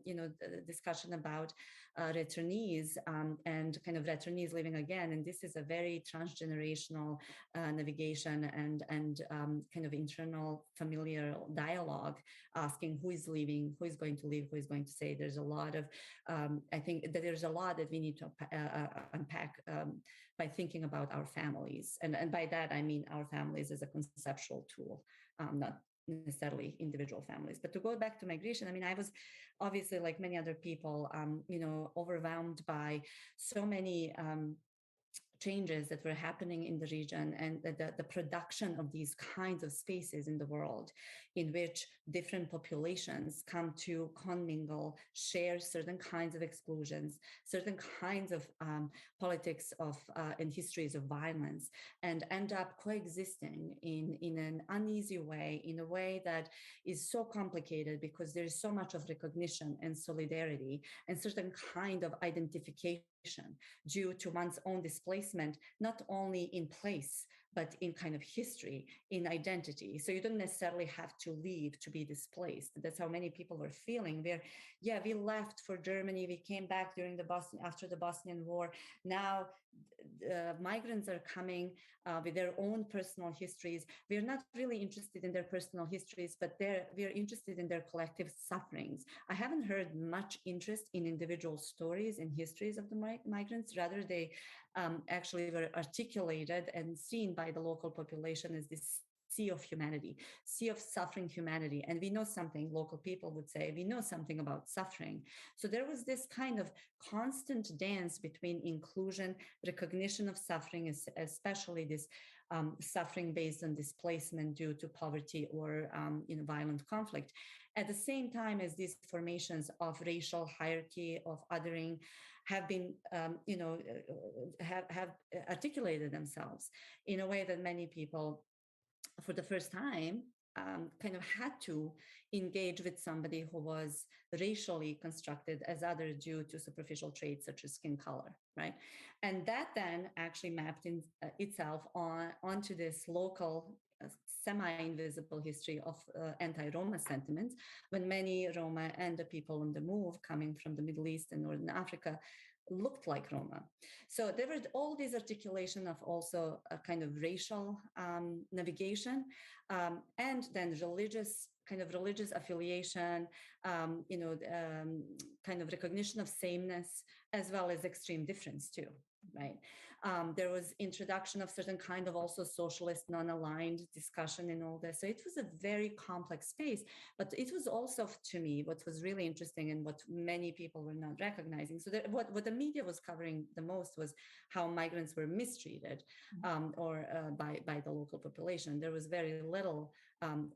the discussion about returnees and kind of returnees living again. And this is a very transgenerational navigation and kind of internal familiar dialogue, asking who is leaving, who is going to leave, who is going to stay. There's a lot of, I think that there's a lot that we need to unpack by thinking about our families. And by that, I mean our families as a conceptual tool, not necessarily individual families. But to go back to migration, I was obviously, like many other people, overwhelmed by so many changes that were happening in the region, and the production of these kinds of spaces in the world in which different populations come to commingle, share certain kinds of exclusions, certain kinds of politics of and histories of violence, and end up coexisting in an uneasy way, in a way that is so complicated because there is so much of recognition and solidarity and certain kind of identification due to one's own displacement, not only in place, but in kind of history, in identity. So you don't necessarily have to leave to be displaced. That's how many people are feeling. We left for Germany. We came back during after the Bosnian War. Now migrants are coming with their own personal histories. We're not really interested in their personal histories, but we're interested in their collective sufferings. I haven't heard much interest in individual stories and histories of the migrants. Rather, they actually were articulated and seen by the local population as this sea of humanity, sea of suffering humanity. And we know something, local people would say, we know something about suffering. So there was this kind of constant dance between inclusion, recognition of suffering, especially this suffering based on displacement due to poverty or violent conflict, at the same time as these formations of racial hierarchy, of othering, have been, have articulated themselves in a way that many people, for the first time, kind of had to engage with somebody who was racially constructed as other due to superficial traits such as skin color, right? And that then actually mapped itself onto this local semi-invisible history of anti-Roma sentiments, when many Roma and the people on the move coming from the Middle East and Northern Africa looked like Roma. So there were all these articulation of also a kind of racial navigation, and then religious affiliation, kind of recognition of sameness, as well as extreme difference too, right? There was introduction of certain kind of also socialist non-aligned discussion in all this. So it was a very complex space, but it was also, to me, what was really interesting and what many people were not recognizing. So what the media was covering the most was how migrants were mistreated by the local population. There was very little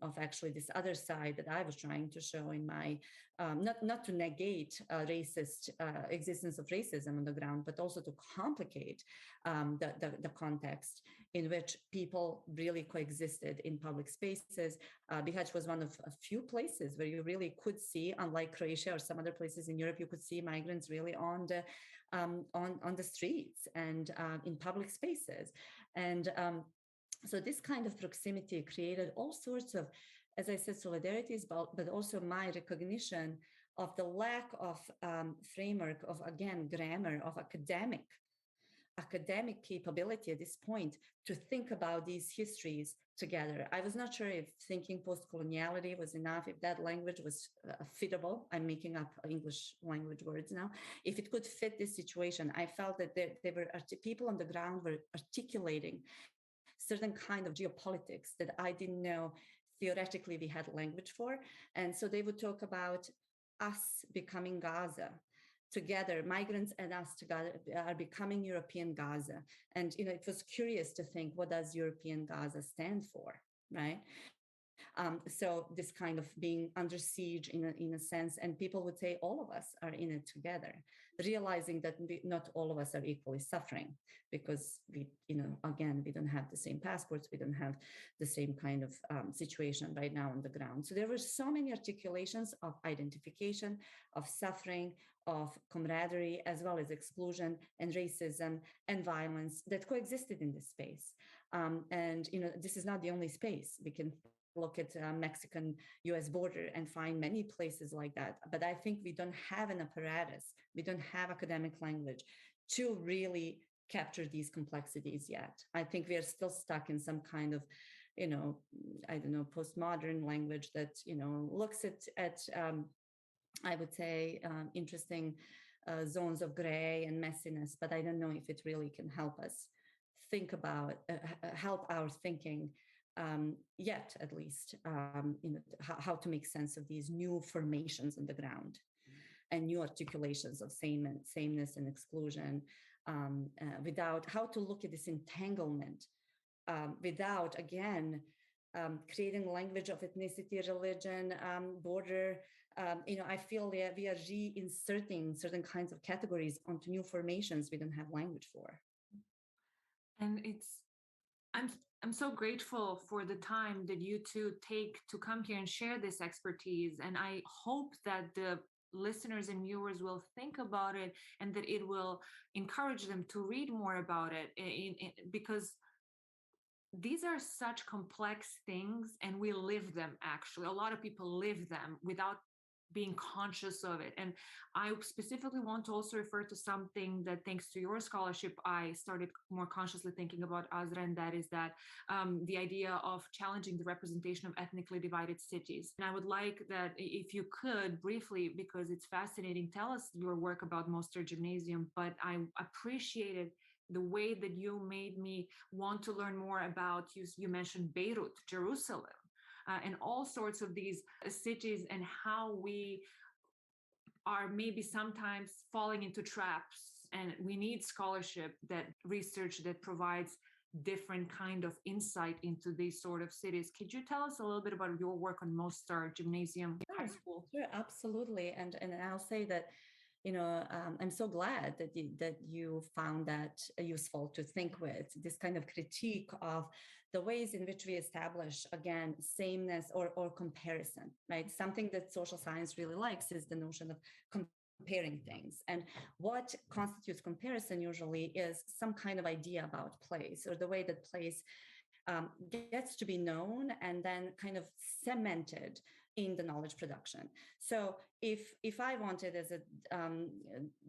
of actually this other side that I was trying to show in my, not to negate racist existence of racism on the ground, but also to complicate the context in which people really coexisted in public spaces. Bihać was one of a few places where you really could see, unlike Croatia or some other places in Europe, you could see migrants really on the streets and in public spaces. And so this kind of proximity created all sorts of, as I said, solidarities, but also my recognition of the lack of framework of, again, grammar, of academic capability at this point to think about these histories together. I was not sure if thinking post-coloniality was enough, if that language was fittable. I'm making up English language words now. If it could fit this situation, I felt that there were people on the ground were articulating certain kind of geopolitics that I didn't know theoretically we had language for. And so they would talk about us becoming Gaza together, migrants and us together are becoming European Gaza. And, it was curious to think, what does European Gaza stand for, right? So this kind of being under siege in a sense, and people would say all of us are in it together, realizing that not all of us are equally suffering because we don't have the same passports, we don't have the same kind of situation right now on the ground. So there were so many articulations of identification, of suffering, of camaraderie, as well as exclusion and racism and violence that coexisted in this space. And this is not the only space. We can look at Mexican-US border and find many places like that. But I think we don't have an apparatus, we don't have academic language to really capture these complexities yet. I think we are still stuck in some kind of, postmodern language that, looks at I would say, interesting zones of gray and messiness, but I don't know if it really can help us think about, help our thinking yet, at least, how to make sense of these new formations on the ground and new articulations of sameness and exclusion, without how to look at this entanglement, without, again, creating language of ethnicity, religion, border. I feel that we are reinserting certain kinds of categories onto new formations we don't have language for. And I'm so grateful for the time that you two take to come here and share this expertise. And I hope that the listeners and viewers will think about it and that it will encourage them to read more about it, because these are such complex things, and we live them. Actually, a lot of people live them without being conscious of it. And I specifically want to also refer to something that, thanks to your scholarship, I started more consciously thinking about, Azra, and that is that the idea of challenging the representation of ethnically divided cities. And I would like that if you could briefly, because it's fascinating, tell us your work about Mostar Gymnasium. But I appreciated the way that you made me want to learn more about, you mentioned Beirut, Jerusalem, and all sorts of these cities, and how we are maybe sometimes falling into traps. And we need scholarship, that research that provides different kind of insight into these sort of cities. Could you tell us a little bit about your work on Mostar Gymnasium High School? Sure, absolutely. And I'll say that, I'm so glad that you found that useful to think with, this kind of critique of the ways in which we establish, again, sameness or comparison, right? Something that social science really likes is the notion of comparing things. And what constitutes comparison usually is some kind of idea about place, or the way that place gets to be known and then kind of cemented in the knowledge production. So if I wanted, as a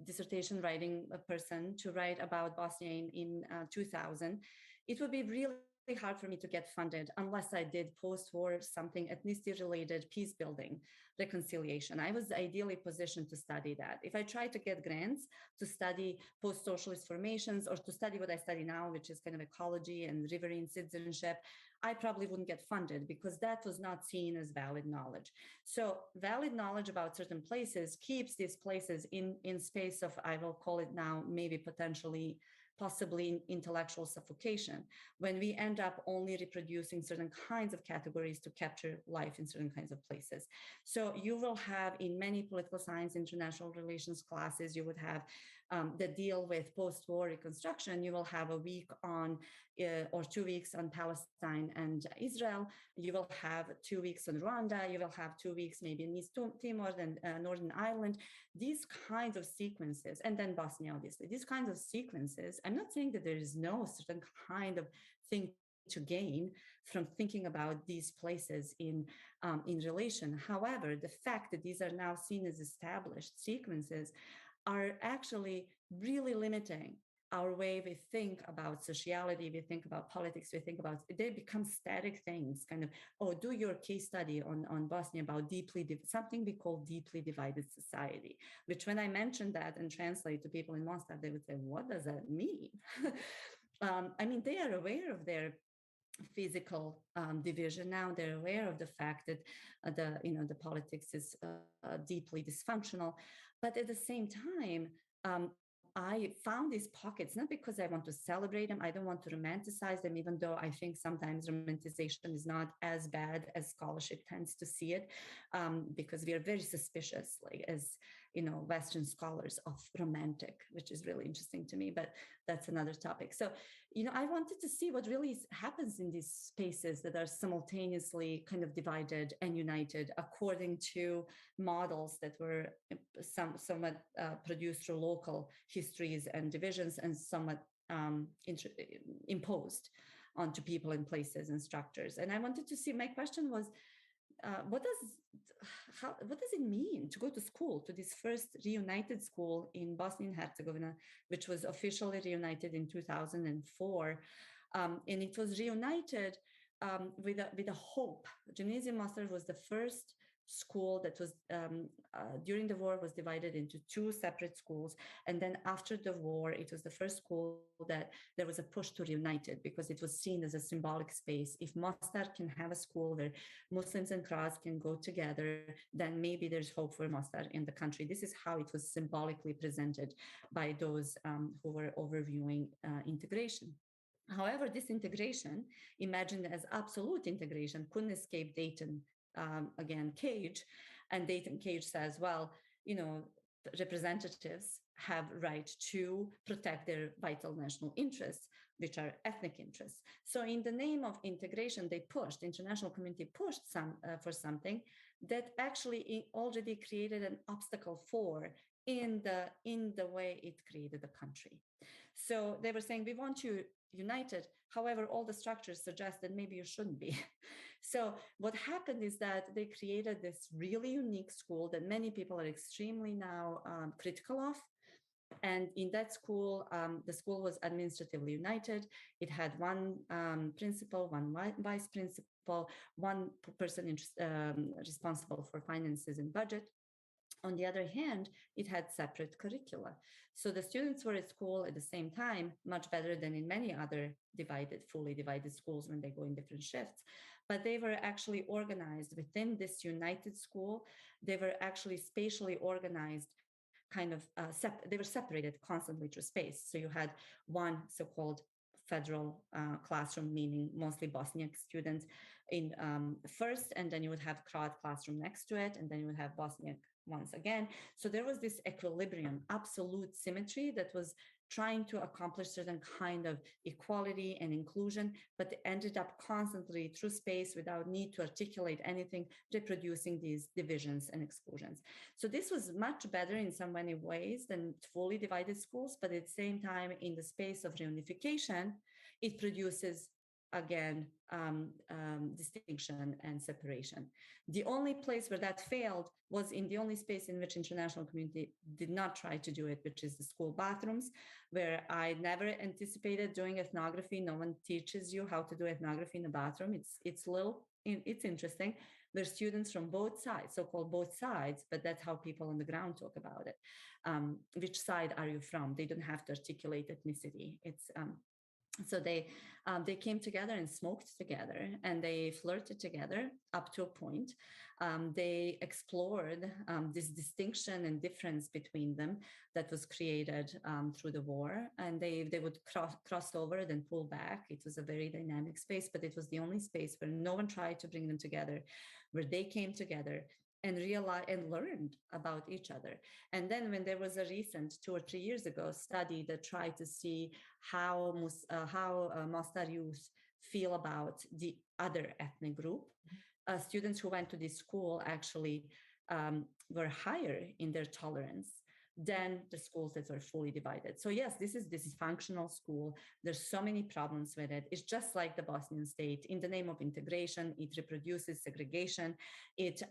dissertation writing person, to write about Bosnia in 2000, it would be really hard for me to get funded unless I did post-war something ethnicity-related, peace building, reconciliation. I was ideally positioned to study that. If I tried to get grants to study post-socialist formations, or to study what I study now, which is kind of ecology and riverine citizenship, I probably wouldn't get funded, because that was not seen as valid knowledge. So valid knowledge about certain places keeps these places in space of, I will call it now, maybe potentially, possibly intellectual suffocation, when we end up only reproducing certain kinds of categories to capture life in certain kinds of places. So you will have, in many political science, international relations classes, you would have that deal with post-war reconstruction. You will have a week on or 2 weeks on Palestine and Israel. You will have 2 weeks on Rwanda. You will have 2 weeks maybe in East Timor and Northern Ireland. These kinds of sequences, and then Bosnia, obviously, these kinds of sequences. I'm not saying that there is no certain kind of thing to gain from thinking about these places in relation. However, the fact that these are now seen as established sequences are actually really limiting our way we think about sociality, we think about politics, we think about, they become static things, kind of, oh, do your case study on Bosnia about something we call deeply divided society, which when I mentioned that and translate to people in Mostar, they would say, what does that mean? I mean, they are aware of their physical division now. They're aware of the fact that the politics is deeply dysfunctional, but at the same time, I found these pockets, not because I want to celebrate them. I don't want to romanticize them, even though I think sometimes romanticization is not as bad as scholarship tends to see it, because we are very suspicious, like as Western scholars, of romantic, which is really interesting to me, but that's another topic. So, I wanted to see what really happens in these spaces that are simultaneously kind of divided and united according to models that were somewhat produced through local histories and divisions, and somewhat imposed onto people and places and structures. And I wanted to see, my question was, what does it mean to go to school, to this first reunited school in Bosnia and Herzegovina, which was officially reunited in 2004, and it was reunited with a hope. Gymnasium Mostar was the first school that was during the war was divided into 2 separate schools, and then after the war it was the first school that there was a push to reunite it, because it was seen as a symbolic space. If Mostar can have a school where Muslims and Croats can go together, then maybe there's hope for Mostar in the country. This is how it was symbolically presented by those who were overviewing integration. However, this integration, imagined as absolute integration, couldn't escape Dayton again, Cage. And Dayton Cage says, well, representatives have right to protect their vital national interests, which are ethnic interests. So in the name of integration, the international community pushed for something that actually already created an obstacle for in the way it created the country. So they were saying, we want you united. However, all the structures suggest that maybe you shouldn't be. So what happened is that they created this really unique school that many people are extremely now critical of. And in that school, the school was administratively united. It had one principal, one vice principal, one person responsible for finances and budget. On the other hand, it had separate curricula. So the students were at school at the same time, much better than in many other fully divided schools when they go in different shifts. But they were actually organized within this united school. They were actually spatially organized, kind of, they were separated constantly through space. So you had one so-called federal classroom, meaning mostly Bosniak students in first, and then you would have Croat classroom next to it, and then you would have Bosniak once again. So there was this equilibrium, absolute symmetry that was trying to accomplish certain kind of equality and inclusion, but ended up constantly through space without need to articulate anything, reproducing these divisions and exclusions. So this was much better in so many ways than fully divided schools, but at the same time, in the space of reunification, it produces again distinction and separation. The only place where that failed was in the only space in which international community did not try to do it, which is the school bathrooms, where I never anticipated doing ethnography. No one teaches you how to do ethnography in the bathroom. It's interesting. There's students from both sides, so-called both sides, but that's how people on the ground talk about it. Which side are you from? They don't have to articulate ethnicity. So they came together and smoked together, and they flirted together up to a point. They explored this distinction and difference between them that was created through the war, and they would cross over, then pull back. It was a very dynamic space, but it was the only space where no one tried to bring them together, where they came together and realized and learned about each other. And then when there was a recent 2 or 3 years ago study that tried to see how Mostar youth feel about the other ethnic group, students who went to this school actually were higher in their tolerance than the schools that were fully divided. So yes, this is functional school. There's so many problems with it. It's just like the Bosnian state. In the name of integration, it reproduces segregation. It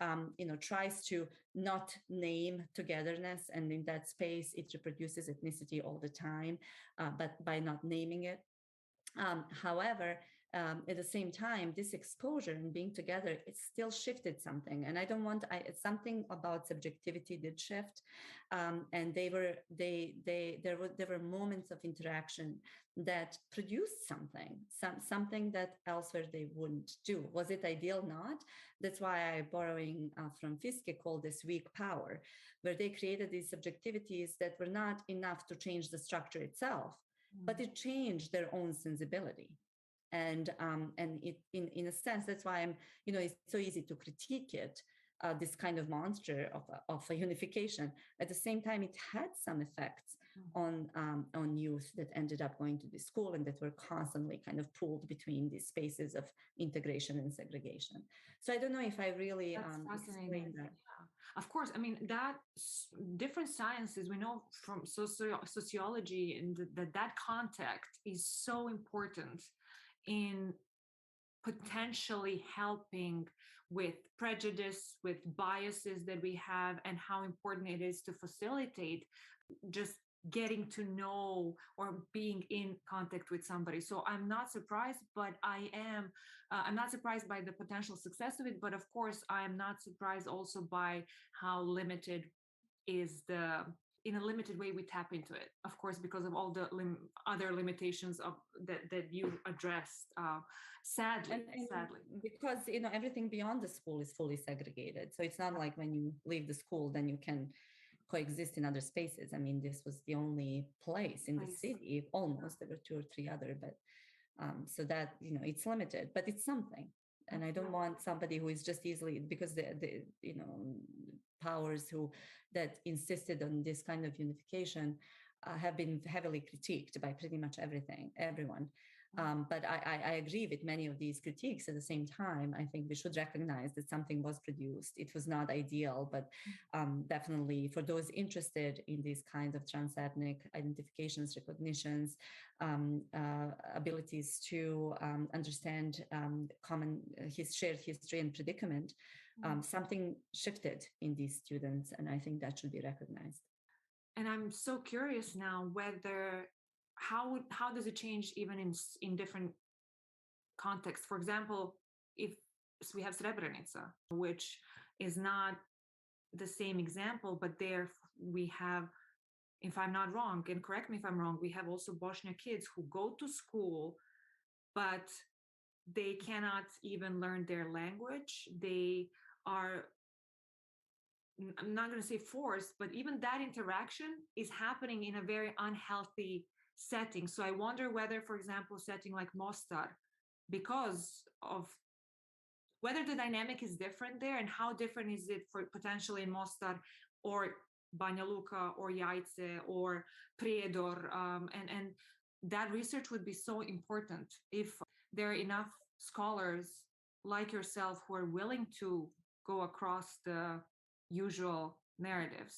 tries to not name togetherness, and in that space, it reproduces ethnicity all the time, but by not naming it. However, at the same time, this exposure and being together, it still shifted something. And something about subjectivity did shift. And there were moments of interaction that produced something that elsewhere they wouldn't do. Was it ideal? Not. That's why I, borrowing from Fiske, called this weak power, where they created these subjectivities that were not enough to change the structure itself, but it changed their own sensibility. And it, in a sense, that's why it's so easy to critique it, this kind of monster of a unification. At the same time, it had some effects on youth that ended up going to the school and that were constantly kind of pulled between these spaces of integration and segregation. So I don't know if I really explained that. Yeah. Of course, I mean, that different sciences, we know from sociology, and that context is so important in potentially helping with prejudice, with biases that we have, and how important it is to facilitate just getting to know or being in contact with somebody. So I'm not surprised, but I'm not surprised by the potential success of it, but of course I am not surprised also by how limited is in a limited way we tap into it, of course, because of all the other limitations of that you addressed, sadly. Because everything beyond the school is fully segregated, so it's not like when you leave the school then you can coexist in other spaces. I mean, this was the only place in the city, almost. There were 2 or 3 other, but so that it's limited, but it's something. And I don't want somebody who is just easily, because the powers that insisted on this kind of unification have been heavily critiqued by pretty much everyone. But I agree with many of these critiques. At the same time, I think we should recognize that something was produced. It was not ideal, but definitely for those interested in these kinds of transethnic identifications, recognitions, abilities to understand common shared history and predicament, something shifted in these students, and I think that should be recognized. And I'm so curious now whether how does it change even in different contexts? For example, if we have Srebrenica, which is not the same example, but there we have, if I'm not wrong, and correct me if I'm wrong, we have also Bosnian kids who go to school, but they cannot even learn their language. They are, I'm not going to say forced, but even that interaction is happening in a very unhealthy setting. So I wonder whether, for example, a setting like Mostar, because of whether the dynamic is different there and how different is it for potentially in Mostar or Banja Luka or Jajce or Prijedor, and that research would be so important if there are enough scholars like yourself who are willing to go across the usual narratives.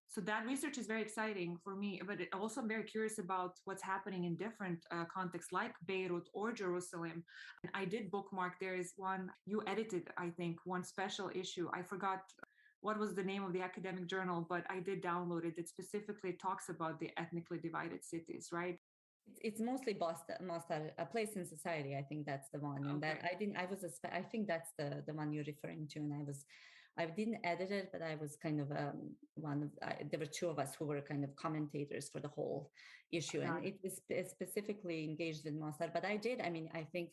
So that research is very exciting for me, but also I'm very curious about what's happening in different contexts like Beirut or Jerusalem. And I did bookmark, there is one, you edited, I think, one special issue. I forgot what was the name of the academic journal, but I did download it. It specifically talks about the ethnically divided cities, right? It's mostly Mostar, a place in society. I think that's the one. And Okay. I think that's the one you're referring to. And I didn't edit it, but I was kind of there were two of us who were kind of commentators for the whole issue. And it was specifically engaged with Mostar. But I think,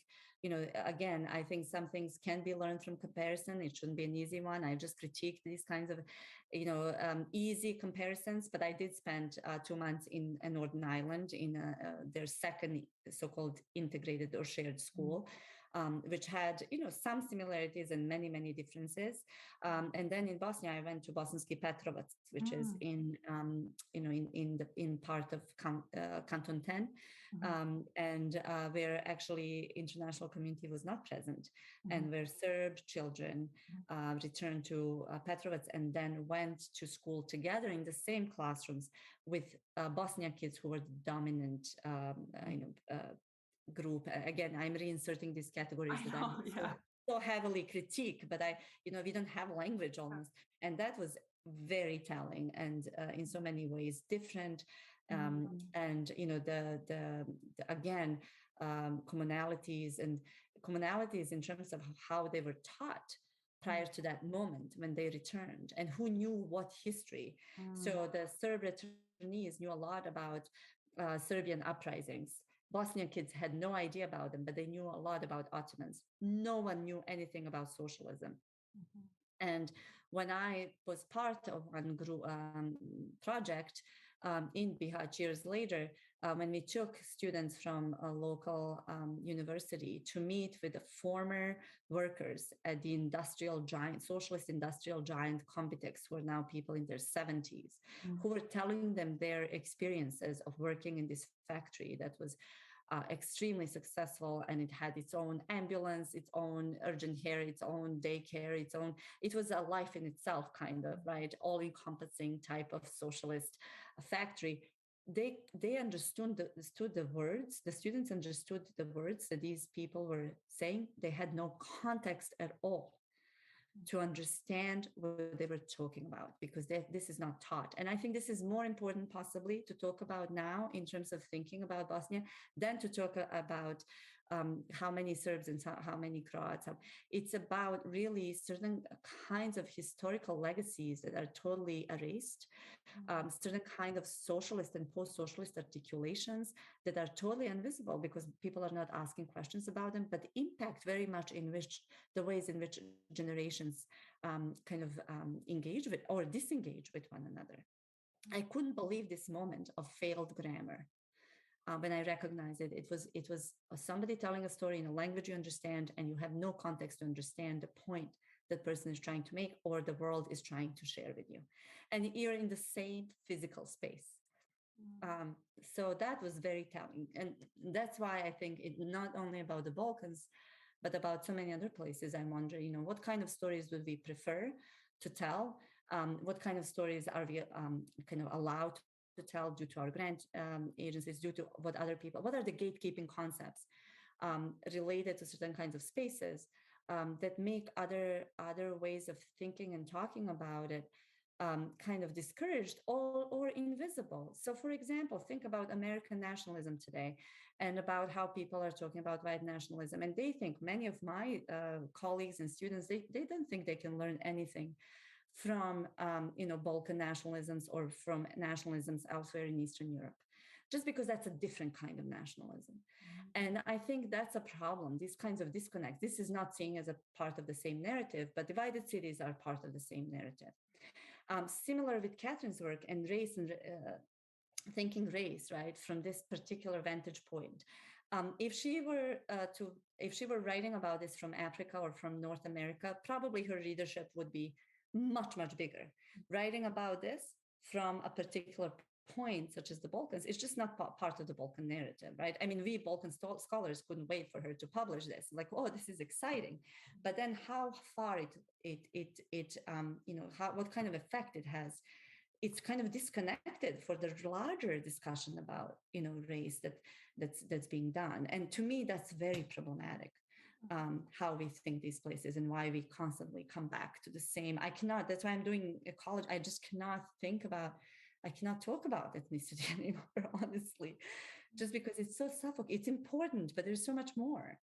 again, I think some things can be learned from comparison. It shouldn't be an easy one. I just critiqued these kinds of, easy comparisons. But I did spend 2 months in Northern Ireland in their second so-called integrated or shared school. Which had, some similarities and many, many differences. And then in Bosnia, I went to Bosanski Petrovac, which is in part of Canton 10, and where actually international community was not present, and where Serb children returned to Petrovac and then went to school together in the same classrooms with Bosnian kids who were the dominant, group. Again, I'm reinserting these categories so heavily critique, but we don't have language almost, and that was very telling and in so many ways different. And the again commonalities in terms of how they were taught prior to that moment when they returned and who knew what history. So the Serb returnees knew a lot about Serbian uprisings. Bosnian kids had no idea about them, but they knew a lot about Ottomans. No one knew anything about socialism. And when I was part of one group project in Bihać years later, when we took students from a local university to meet with the former workers at the socialist industrial giant Compitex, who are now people in their 70s, who were telling them their experiences of working in this factory that was extremely successful, and it had its own ambulance, its own urgent care, its own daycare, it was a life in itself, kind of, right? All-encompassing type of socialist factory. They understood the words, the students understood the words that these people were saying. They had no context at all to understand what they were talking about, because this is not taught. And I think this is more important possibly to talk about now in terms of thinking about Bosnia than to talk about how many Serbs and how many Croats. It's about really certain kinds of historical legacies that are totally erased, certain kind of socialist and post-socialist articulations that are totally invisible because people are not asking questions about them, but impact very much the ways in which generations engage with or disengage with one another. I couldn't believe this moment of failed grammar. When I recognized it, it was somebody telling a story in a language you understand, and you have no context to understand the point that person is trying to make or the world is trying to share with you. And you're in the same physical space. So that was very telling. And that's why I think it not only about the Balkans, but about so many other places. I wonder, what kind of stories would we prefer to tell? What kind of stories are we kind of allowed to tell due to our grant agencies, due to what are the gatekeeping concepts related to certain kinds of spaces that make other ways of thinking and talking about it kind of discouraged or invisible. So, for example, think about American nationalism today and about how people are talking about white nationalism. And they think, many of my colleagues and students, they don't think they can learn anything from, Balkan nationalisms or from nationalisms elsewhere in Eastern Europe, just because that's a different kind of nationalism. And I think that's a problem, these kinds of disconnects. This is not seen as a part of the same narrative, but divided cities are part of the same narrative. Similar with Catherine's work and race and thinking race, right, from this particular vantage point. If she were writing about this from Africa or from North America, probably her readership would be much, much bigger. Writing about this from a particular point, such as the Balkans, is just not part of the Balkan narrative, right? I mean, we Balkan scholars couldn't wait for her to publish this. Like, oh, this is exciting. But then, how far what kind of effect it has? It's kind of disconnected for the larger discussion about, race that's being done. And to me, that's very problematic. How we think these places and why we constantly come back to the same. That's why I'm doing a college. I just I cannot talk about ethnicity anymore, honestly, just because it's so suffocating. It's important, but there's so much more.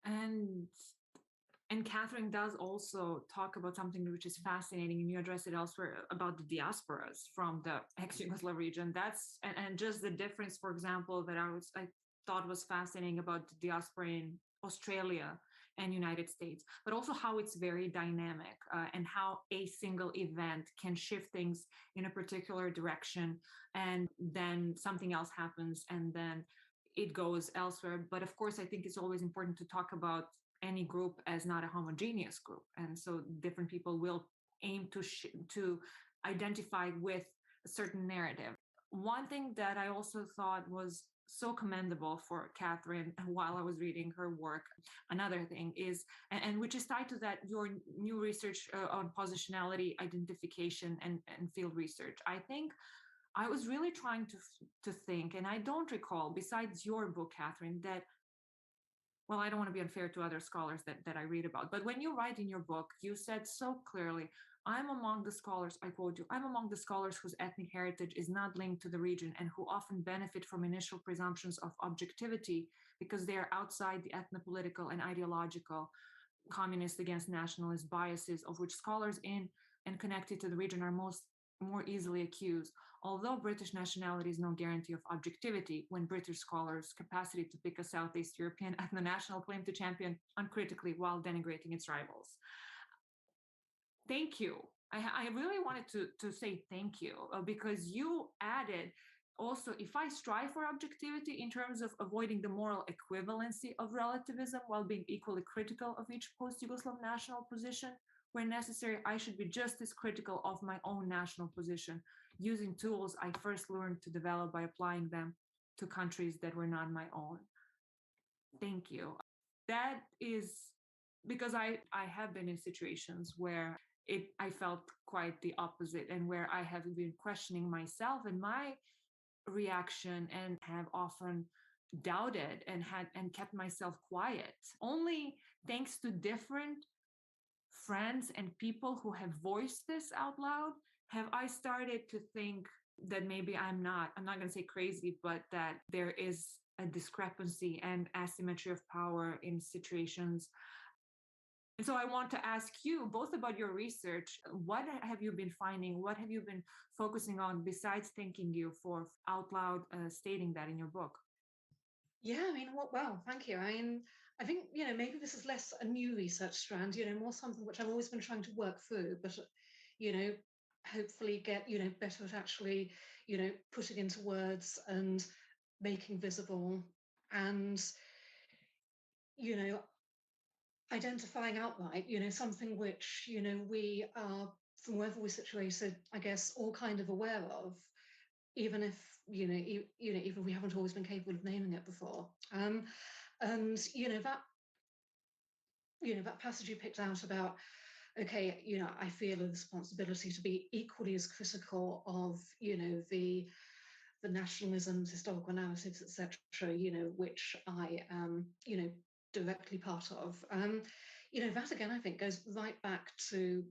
And Catherine does also talk about something which is fascinating, and you address it elsewhere, about the diasporas from the ex-Yugoslav region. And just the difference, for example, that I thought was fascinating about the diaspora in Australia and United States, but also how it's very dynamic and how a single event can shift things in a particular direction, and then something else happens, and then it goes elsewhere. But of course, I think it's always important to talk about any group as not a homogeneous group, and so different people will aim to identify with a certain narrative. One thing that I also thought was so commendable for Catherine while I was reading her work, another thing is, and which is tied to that, your new research on positionality, identification, and field research. I think I was really trying to think, and I don't recall, besides your book, Catherine, that, well, I don't want to be unfair to other scholars that I read about, but when you write in your book, you said so clearly, I'm among the scholars, I quote you, I'm among the scholars whose ethnic heritage is not linked to the region and who often benefit from initial presumptions of objectivity because they are outside the ethnopolitical and ideological communist against nationalist biases of which scholars in and connected to the region are more easily accused. Although British nationality is no guarantee of objectivity, when British scholars' capacity to pick a Southeast European ethno-national claim to champion uncritically while denigrating its rivals. Thank you. I really wanted to say thank you because you added also, if I strive for objectivity in terms of avoiding the moral equivalency of relativism while being equally critical of each post-Yugoslav national position, where necessary, I should be just as critical of my own national position, using tools I first learned to develop by applying them to countries that were not my own. Thank you. That is because I have been in situations where I felt quite the opposite, and where I have been questioning myself and my reaction, and have often doubted and kept myself quiet. Only thanks to different friends and people who have voiced this out loud have I started to think that maybe I'm not going to say crazy, but that there is a discrepancy and asymmetry of power in situations. And so I want to ask you both about your research. What have you been finding? What have you been focusing on besides thanking you for out loud stating that in your book? Yeah, I mean, well, thank you. I think, maybe this is less a new research strand, more something which I've always been trying to work through, but, hopefully get, better at actually, putting into words and making visible and, identifying outright, something which, we are, from wherever we're situated, I guess, all kind of aware of, even if, even if we haven't always been capable of naming it before. And, that passage you picked out about, okay, I feel a responsibility to be equally as critical of, the nationalisms, historical narratives, etc., which I am, directly part of. That again, I think, goes right back to,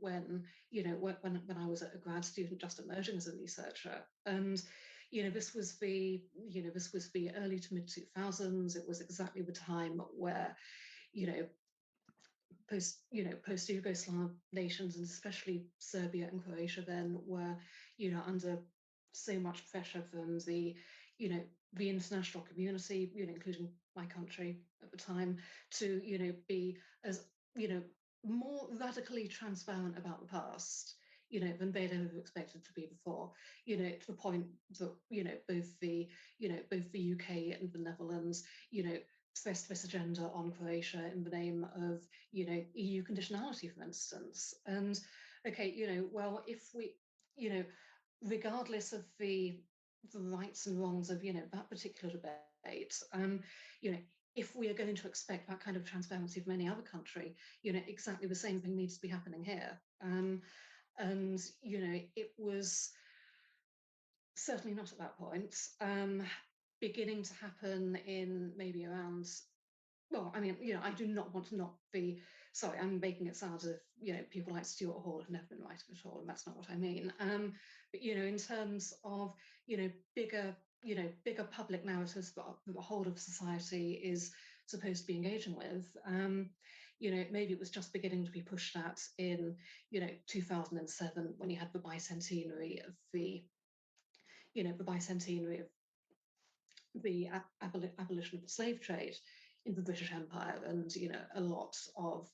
when I was a grad student just emerging as a researcher. And, this was the early to mid 2000s. It was exactly the time where, post Yugoslav nations, and especially Serbia and Croatia then, were, under so much pressure from the, the international community, including my country at the time, to, be as, more radically transparent about the past, than they'd ever expected to be before, to the point that, both the UK and the Netherlands, pressed this agenda on Croatia in the name of, EU conditionality, for instance. And okay, well, if we, regardless of the rights and wrongs of, that particular debate, if we are going to expect that kind of transparency from any other country, exactly the same thing needs to be happening here. And, it was certainly not at that point. Beginning to happen in maybe around, well, I mean, I do not want to not be, sorry, I'm making it sound as if, people like Stuart Hall have never been right at all, and that's not what I mean. But, in terms of, bigger, bigger public narratives that the whole of society is supposed to be engaging with, maybe it was just beginning to be pushed at in, 2007, when you had the bicentenary of the, the bicentenary of the abolition of the slave trade in the British Empire, and a lot of,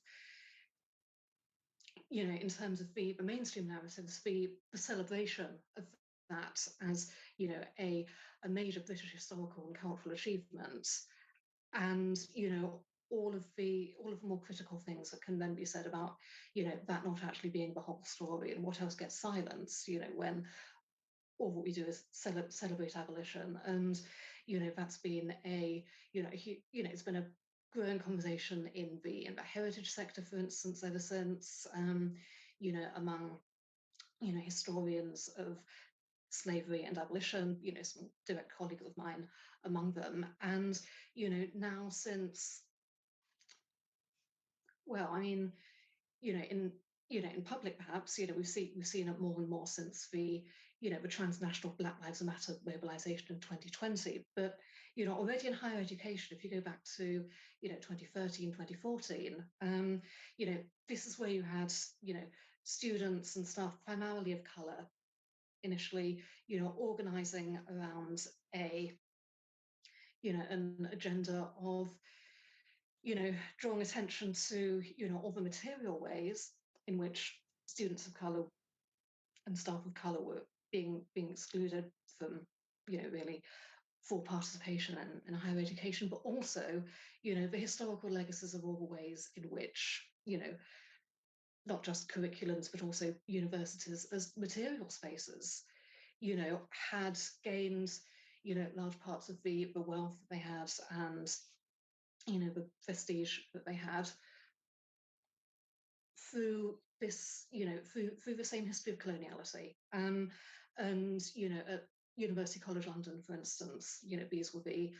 in terms of the mainstream narratives, the celebration of that as, a major British historical and cultural achievement, and all of the more critical things that can then be said about, that not actually being the whole story, and what else gets silenced, when all what we do is celebrate abolition. And that's been a it's been a growing conversation in the heritage sector, for instance, ever since, among historians of slavery and abolition, some direct colleagues of mine among them. And now since, well, I mean, in public, perhaps, we've seen it more and more since the, the transnational Black Lives Matter mobilization in 2020. But, already in higher education, if you go back to, 2013, 2014, this is where you had, students and staff primarily of color initially, organizing around a, an agenda of, drawing attention to, all the material ways in which students of colour and staff of colour were being excluded from, really full participation in higher education, but also, the historical legacies of all the ways in which, not just curriculums, but also universities as material spaces, had gained, large parts of the wealth that they had, and the prestige that they had through this, through the same history of coloniality. And, at University College London, for instance, these will be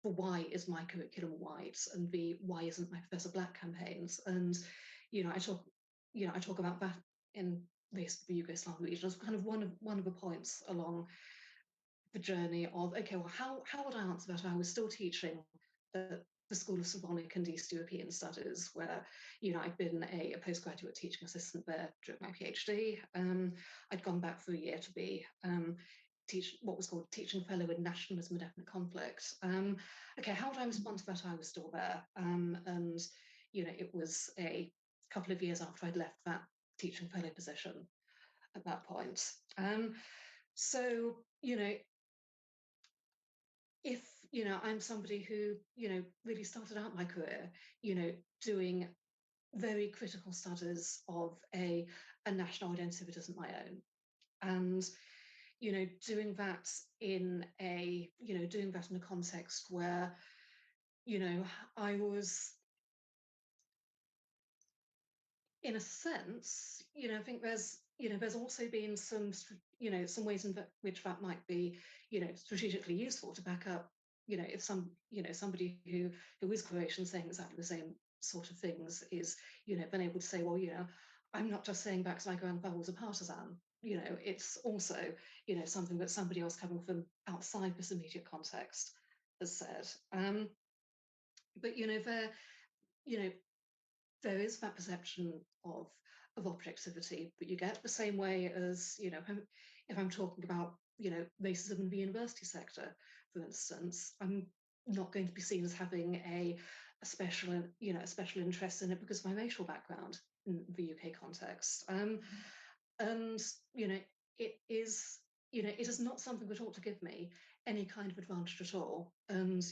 the why is my curriculum white, and the why isn't my professor black campaigns. And, I talk about that in the Yugoslav region as kind of one of the points along the journey of, okay, well, how would I answer that? I was still teaching at the School of Slavonic and East European Studies, where, I'd been a postgraduate teaching assistant there during my PhD. I'd gone back for a year to be what was called teaching fellow in nationalism and ethnic conflict. Okay, how would I respond to that? I was still there. And, it was a couple of years after I'd left that teaching fellow position at that point. So, if I'm somebody who really started out my career doing very critical studies of a national identity that isn't my own, and doing that in a context where, I was, in a sense, I think there's also been some ways in which that might be, strategically useful to back up, if somebody who is Croatian saying exactly the same sort of things is, been able to say, well, I'm not just saying back to my grandfather was a partisan. It's also, something that somebody else coming from outside this immediate context has said. But you know, there is that perception of objectivity, but you get the same way as, if I'm talking about, racism in the university sector, for instance, I'm not going to be seen as having a special interest in it because of my racial background in the UK context. And it is it is not something that ought to give me any kind of advantage at all. And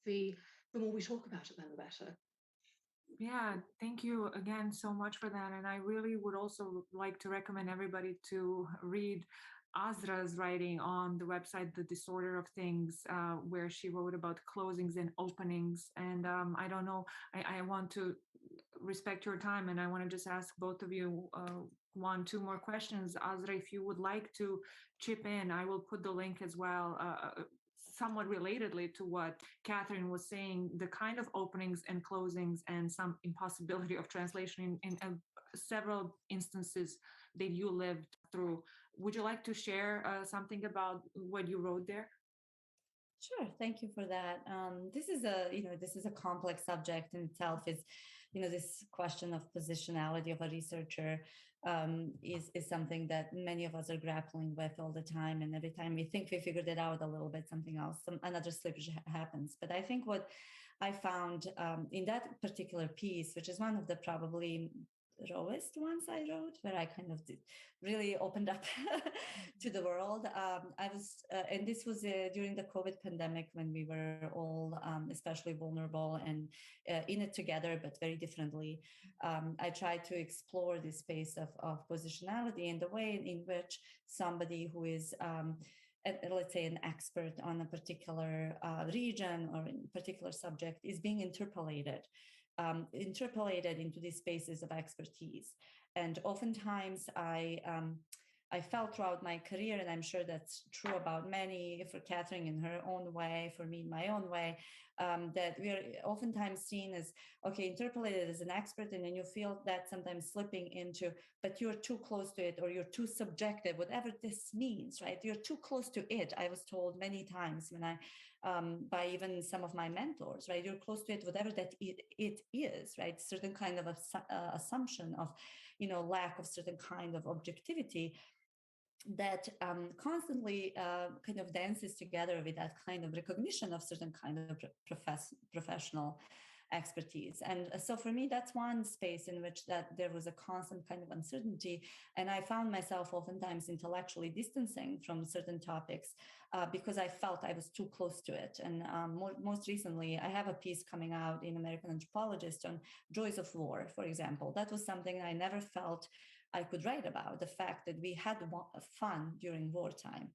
the more we talk about it, then the better. Yeah, thank you again so much for that. And I really would also like to recommend everybody to read Azra's writing on the website, The Disorder of Things, where she wrote about closings and openings. And I don't know, I want to respect your time and I want to just ask both of you two more questions. Azra, if you would like to chip in, I will put the link as well. Somewhat relatedly to what Catherine was saying, the kind of openings and closings and some impossibility of translation in several instances that you lived through. Would you like to share something about what you wrote there? Sure, thank you for that. This is a complex subject in itself. Is this question of positionality of a researcher is something that many of us are grappling with all the time, and every time we think we figured it out a little bit, something else, another slippage happens. But I think what I found in that particular piece, which is one of the probably rawest ones I wrote, where I kind of really opened up to the world. And this was during the COVID pandemic when we were all especially vulnerable and in it together, but very differently. I tried to explore this space of positionality and the way in which somebody who is let's say an expert on a particular region or in a particular subject is being interpolated into these spaces of expertise. And oftentimes I felt throughout my career, and I'm sure that's true about many, for Catherine in her own way, for me in my own way, that we're oftentimes seen as, okay, interpolated as an expert, and then you feel that sometimes slipping into, but you're too close to it, or you're too subjective, whatever this means, right? You're too close to it. I was told many times when by even some of my mentors, right? You're close to it, whatever that it is, right? Certain kind of assumption of, lack of certain kind of objectivity that constantly kind of dances together with that kind of recognition of certain kind of professional expertise. And so for me, that's one space in which that there was a constant kind of uncertainty. And I found myself oftentimes intellectually distancing from certain topics because I felt I was too close to it. And most recently, I have a piece coming out in American Anthropologist on joys of war, for example. That was something I never felt I could write about, the fact that we had fun during wartime.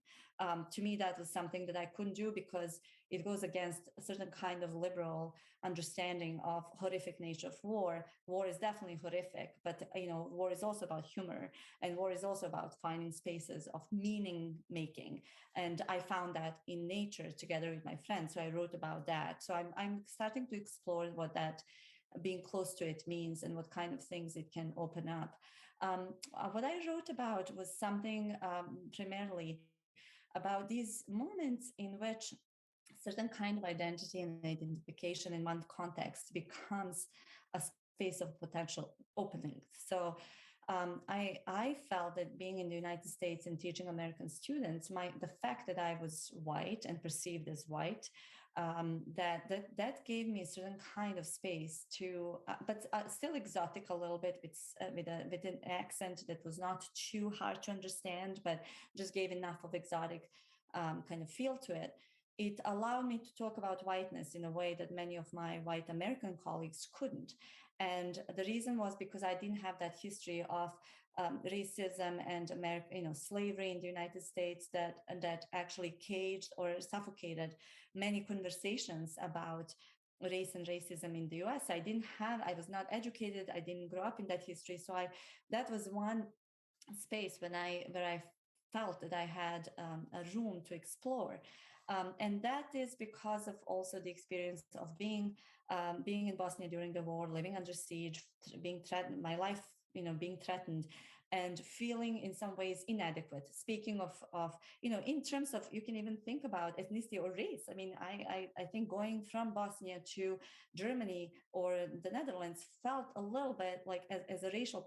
To me, that was something that I couldn't do because it goes against a certain kind of liberal understanding of horrific nature of war. War is definitely horrific, but war is also about humor, and war is also about finding spaces of meaning making. And I found that in nature together with my friends. So I wrote about that. So I'm starting to explore what that being close to it means and what kind of things it can open up. What I wrote about was something primarily about these moments in which certain kind of identity and identification in one context becomes a space of potential opening. So I felt that being in the United States and teaching American students, the fact that I was white and perceived as white, that gave me a certain kind of space to, but still exotic a little bit with an accent that was not too hard to understand, but just gave enough of exotic kind of feel to it. It allowed me to talk about whiteness in a way that many of my white American colleagues couldn't. And the reason was because I didn't have that history of racism and slavery in the United States that actually caged or suffocated many conversations about race and racism in the US. I was not educated. I didn't grow up in that history. So that was one space where I felt that I had a room to explore. And that is because of also the experience of being in Bosnia during the war, living under siege, being threatened, my life, being threatened, and feeling in some ways inadequate. Speaking of in terms of, you can even think about ethnicity or race. I mean, I think going from Bosnia to Germany or the Netherlands felt a little bit like as a racial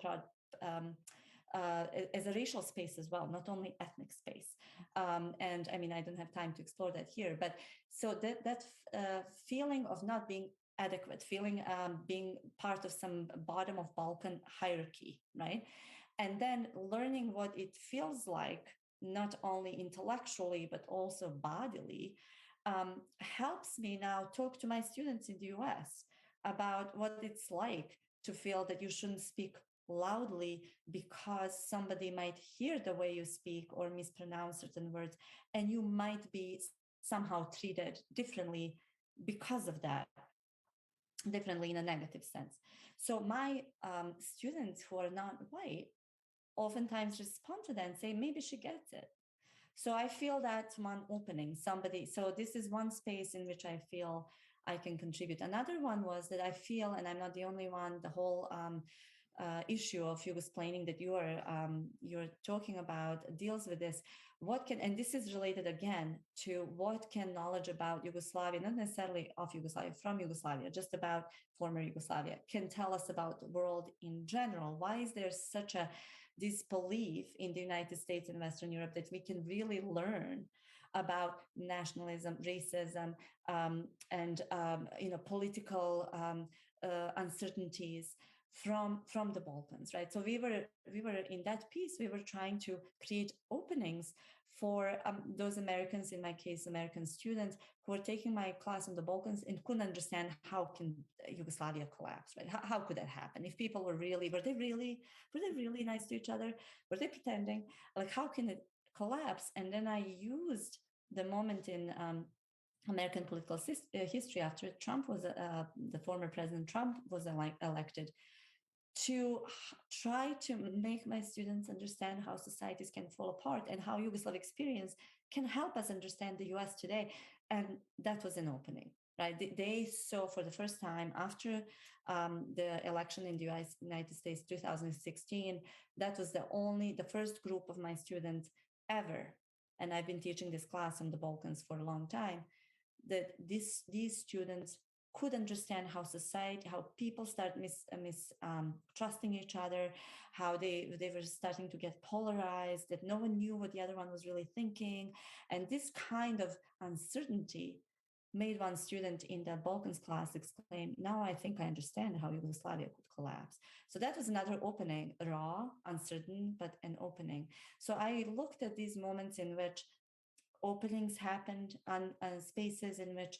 as a racial space as well, not only ethnic space. And I mean, I don't have time to explore that here, but so that feeling of not being adequate, feeling being part of some bottom of Balkan hierarchy, right? And then learning what it feels like, not only intellectually, but also bodily, helps me now talk to my students in the US about what it's like to feel that you shouldn't speak loudly because somebody might hear the way you speak or mispronounce certain words, and you might be somehow treated differently because of that, differently in a negative sense. So my students who are not white oftentimes respond to that and say, maybe she gets it. So I feel that's one opening, so this is one space in which I feel I can contribute. Another one was that I feel, and I'm not the only one, the whole issue of Yugosplaining that you're talking about deals with this. And this is related again to what can knowledge about Yugoslavia, not necessarily of Yugoslavia, from Yugoslavia, just about former Yugoslavia, can tell us about the world in general. Why is there such a disbelief in the United States and Western Europe that we can really learn about nationalism, racism, and political uncertainties from the Balkans, right? So we were in that piece, we were trying to create openings for those Americans, in my case, American students who were taking my class on the Balkans and couldn't understand how can Yugoslavia collapse, right? How could that happen? If people were they really nice to each other? Were they pretending? Like, how can it collapse? And then I used the moment in American political history after Trump was the former President Trump was elected, to try to make my students understand how societies can fall apart and how Yugoslav experience can help us understand the US today. And that was an opening, right? They saw for the first time after the election in the United States 2016, that was the first group of my students ever, and I've been teaching this class on the Balkans for a long time, that these students could understand how people start trusting each other, how they were starting to get polarized, that no one knew what the other one was really thinking. And this kind of uncertainty made one student in the Balkans class exclaim, now I think I understand how Yugoslavia could collapse. So that was another opening, raw, uncertain, but an opening. So I looked at these moments in which openings happened on spaces in which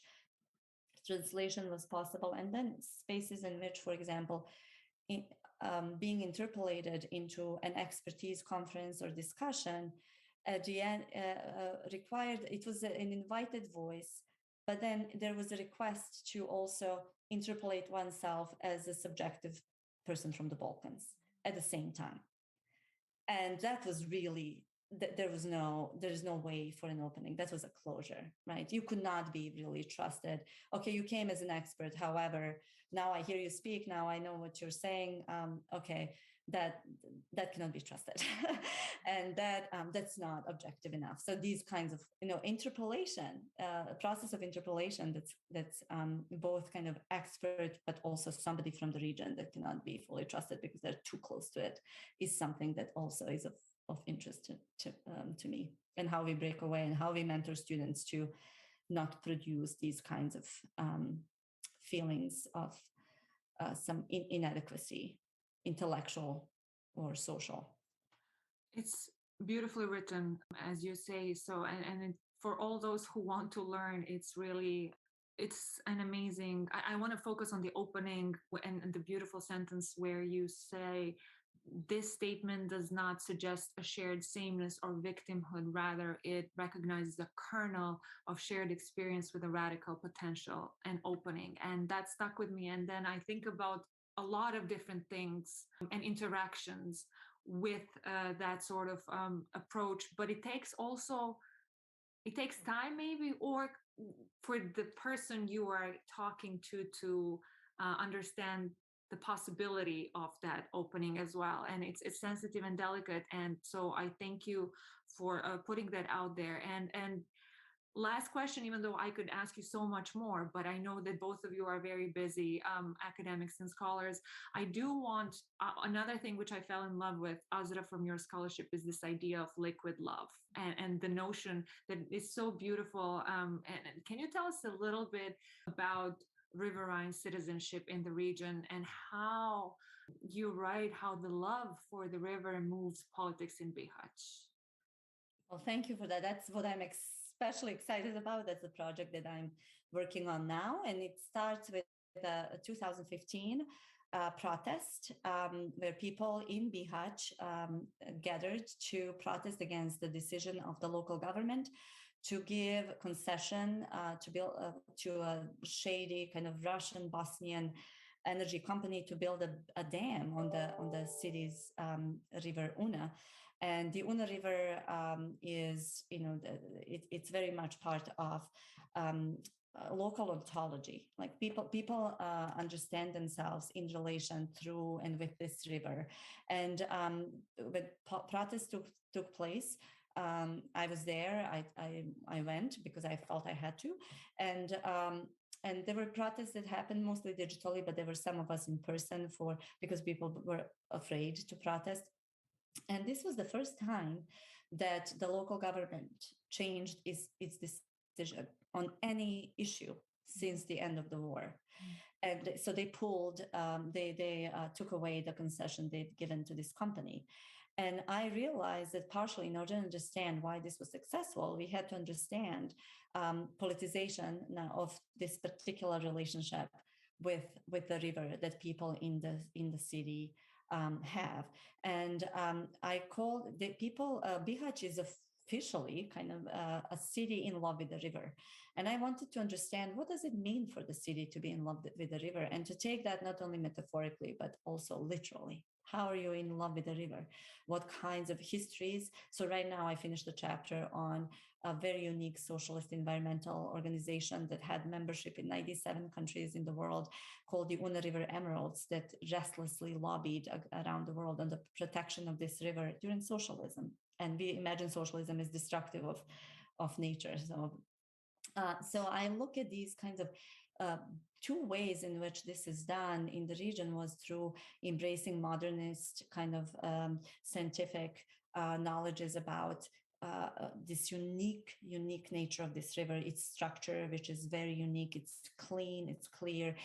translation was possible, and then spaces in which, for example, being interpolated into an expertise conference or discussion at the end required, it was an invited voice, but then there was a request to also interpolate oneself as a subjective person from the Balkans at the same time. And that was really, there is no way for an opening. That was a closure, right? You could not be really trusted. Okay, you came as an expert. However, now I hear you speak. Now I know what you're saying. Okay, that cannot be trusted, and that's not objective enough. So these kinds of interpolation, process of interpolation that's both kind of expert but also somebody from the region that cannot be fully trusted because they're too close to it, is something that also is of interest to me, and how we break away and how we mentor students to not produce these kinds of feelings of some inadequacy, intellectual or social. It's beautifully written, as you say. So, and for all those who want to learn, it's an amazing. I want to focus on the opening and the beautiful sentence where you say this statement does not suggest a shared sameness or victimhood. Rather, it recognizes a kernel of shared experience with a radical potential and opening. And that stuck with me. And then I think about a lot of different things and interactions with that sort of approach. But it takes time maybe, or for the person you are talking to understand the possibility of that opening as well. And it's sensitive and delicate. And so I thank you for putting that out there. And last question, even though I could ask you so much more, but I know that both of you are very busy academics and scholars. I do want another thing which I fell in love with, Azra, from your scholarship, is this idea of liquid love and the notion that is so beautiful. And can you tell us a little bit about riverine citizenship in the region and how you write how the love for the river moves politics in Bihać? Well, thank you for that. That's what I'm especially excited about. That's the project that I'm working on now. And it starts with a 2015 protest where people in Bihać gathered to protest against the decision of the local government to give concession to build to a shady kind of Russian Bosnian energy company to build a dam on the city's river Una. And the Una River is, it's very much part of local ontology. Like people understand themselves in relation through and with this river. And when protests took place, I was there. I went because I felt I had to, and there were protests that happened mostly digitally, but there were some of us in person because people were afraid to protest. And this was the first time that the local government changed its decision on any issue since the end of the war. And so they took away the concession they'd given to this company. And I realized that partially, in order to understand why this was successful, we had to understand politicization of this particular relationship with the river that people in the city have. And I call the people, Bihać is officially kind of a city in love with the river. And I wanted to understand, what does it mean for the city to be in love with the river, and to take that not only metaphorically, but also literally. How are you in love with the river? What kinds of histories? So right now I finished a chapter on a very unique socialist environmental organization that had membership in 97 countries in the world, called the Una River Emeralds, that restlessly lobbied around the world on the protection of this river during socialism. And we imagine socialism is destructive of nature. So I look at these kinds of two ways in which this is done in the region was through embracing modernist kind of scientific knowledges about this unique nature of this river, its structure, which is very unique. It's clean, it's clear,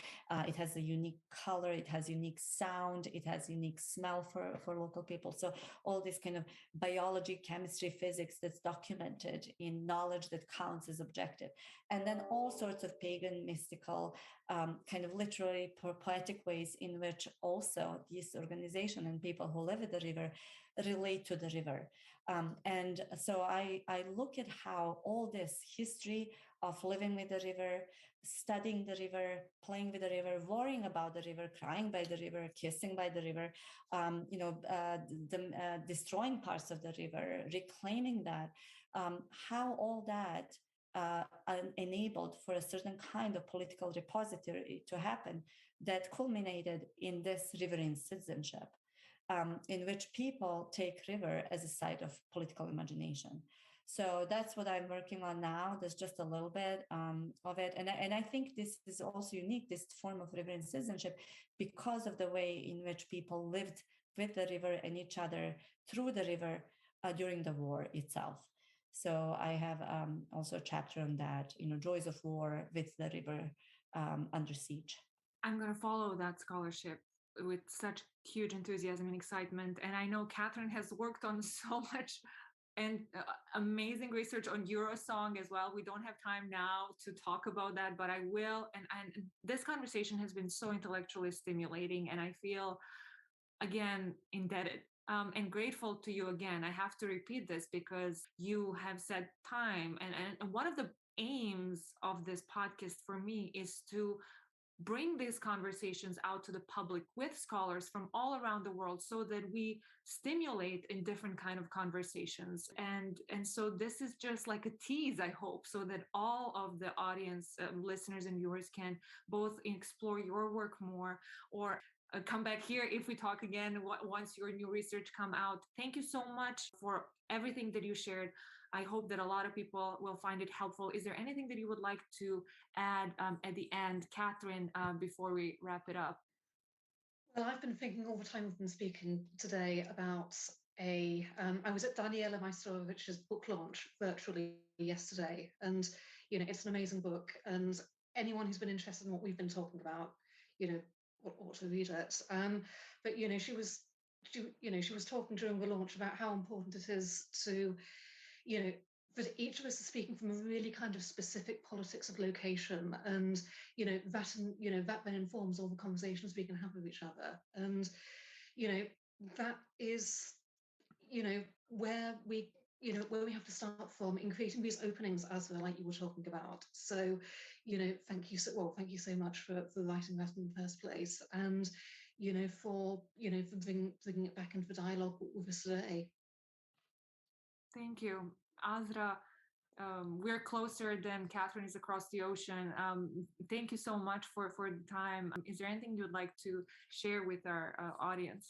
it has a unique color, it has unique sound, it has unique smell for local people. So all this kind of biology, chemistry, physics that's documented in knowledge that counts as objective. And then all sorts of pagan, mystical, kind of literary, poetic ways in which also this organization and people who live at the river relate to the river. And so I look at how all this history of living with the river, studying the river, playing with the river, worrying about the river, crying by the river, kissing by the river, destroying parts of the river, reclaiming that, how all that enabled for a certain kind of political repository to happen that culminated in this riverine citizenship. In which people take river as a site of political imagination. So that's what I'm working on now. There's just a little bit of it. And I think this is also unique, this form of riverine citizenship, because of the way in which people lived with the river and each other through the river during the war itself. So I have also a chapter on that, joys of war with the river under siege. I'm going to follow that scholarship with such huge enthusiasm and excitement. And I know Catherine has worked on so much and amazing research on Eurosong as well. We don't have time now to talk about that, but I will. And this conversation has been so intellectually stimulating, and I feel again indebted and grateful to you again. I have to repeat this because you have said time, and one of the aims of this podcast for me is to bring these conversations out to the public with scholars from all around the world so that we stimulate in different kind of conversations. And so this is just like a tease, I hope, so that all of the audience, listeners and viewers, can both explore your work more or come back here if we talk again once your new research come out. Thank you so much for everything that you shared. I hope that a lot of people will find it helpful. Is there anything that you would like to add at the end, Catherine, before we wrap it up? Well, I've been thinking all the time I've been speaking today about I was at Daniela Majstorowic's book launch virtually yesterday, and it's an amazing book, and anyone who's been interested in what we've been talking about, ought to read it. But she was talking during the launch about how important it is to, that each of us is speaking from a really kind of specific politics of location, and that then informs all the conversations we can have with each other, and that is where we have to start from in creating these openings, Azra, like you were talking about. So thank you so much for writing that in the first place, and for bringing it back into the dialogue with us today. Thank you, Azra. We're closer than Catherine is across the ocean. Thank you so much for the time. Is there anything you'd like to share with our audience?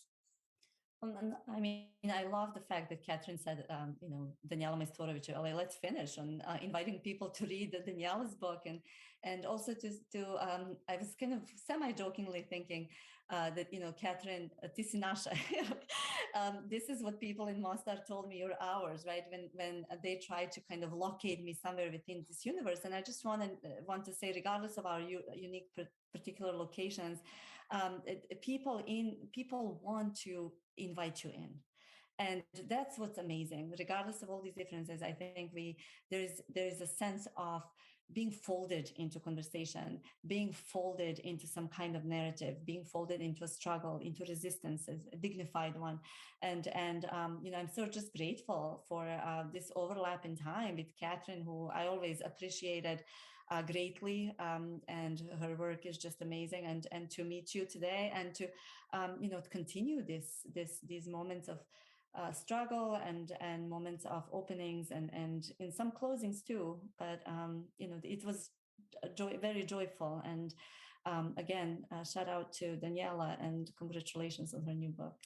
I mean, I love the fact that Catherine said, Daniela Majstorovic, let's finish on inviting people to read Daniela's book, and also I was kind of semi-jokingly thinking that, Catherine, ti si naša. This is what people in Mostar told me, you're ours, right? When they tried to kind of locate me somewhere within this universe. And I just want to say, regardless of our unique particular locations, people want to invite you in, and that's what's amazing. Regardless of all these differences, I think there is a sense of being folded into conversation, being folded into some kind of narrative, being folded into a struggle, into resistance, a dignified one. And I'm so just grateful for this overlap in time with Catherine, who I always appreciated greatly, and her work is just amazing. And to meet you today, and to continue these moments of struggle and moments of openings, and in some closings too. But it was very joyful. And again, shout out to Daniela and congratulations on her new book.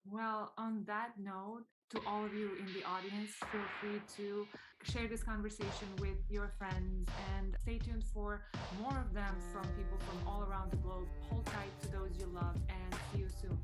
Well, on that note, to all of you in the audience, feel free to share this conversation with your friends and stay tuned for more of them from people from all around the globe. Hold tight to those you love, and see you soon.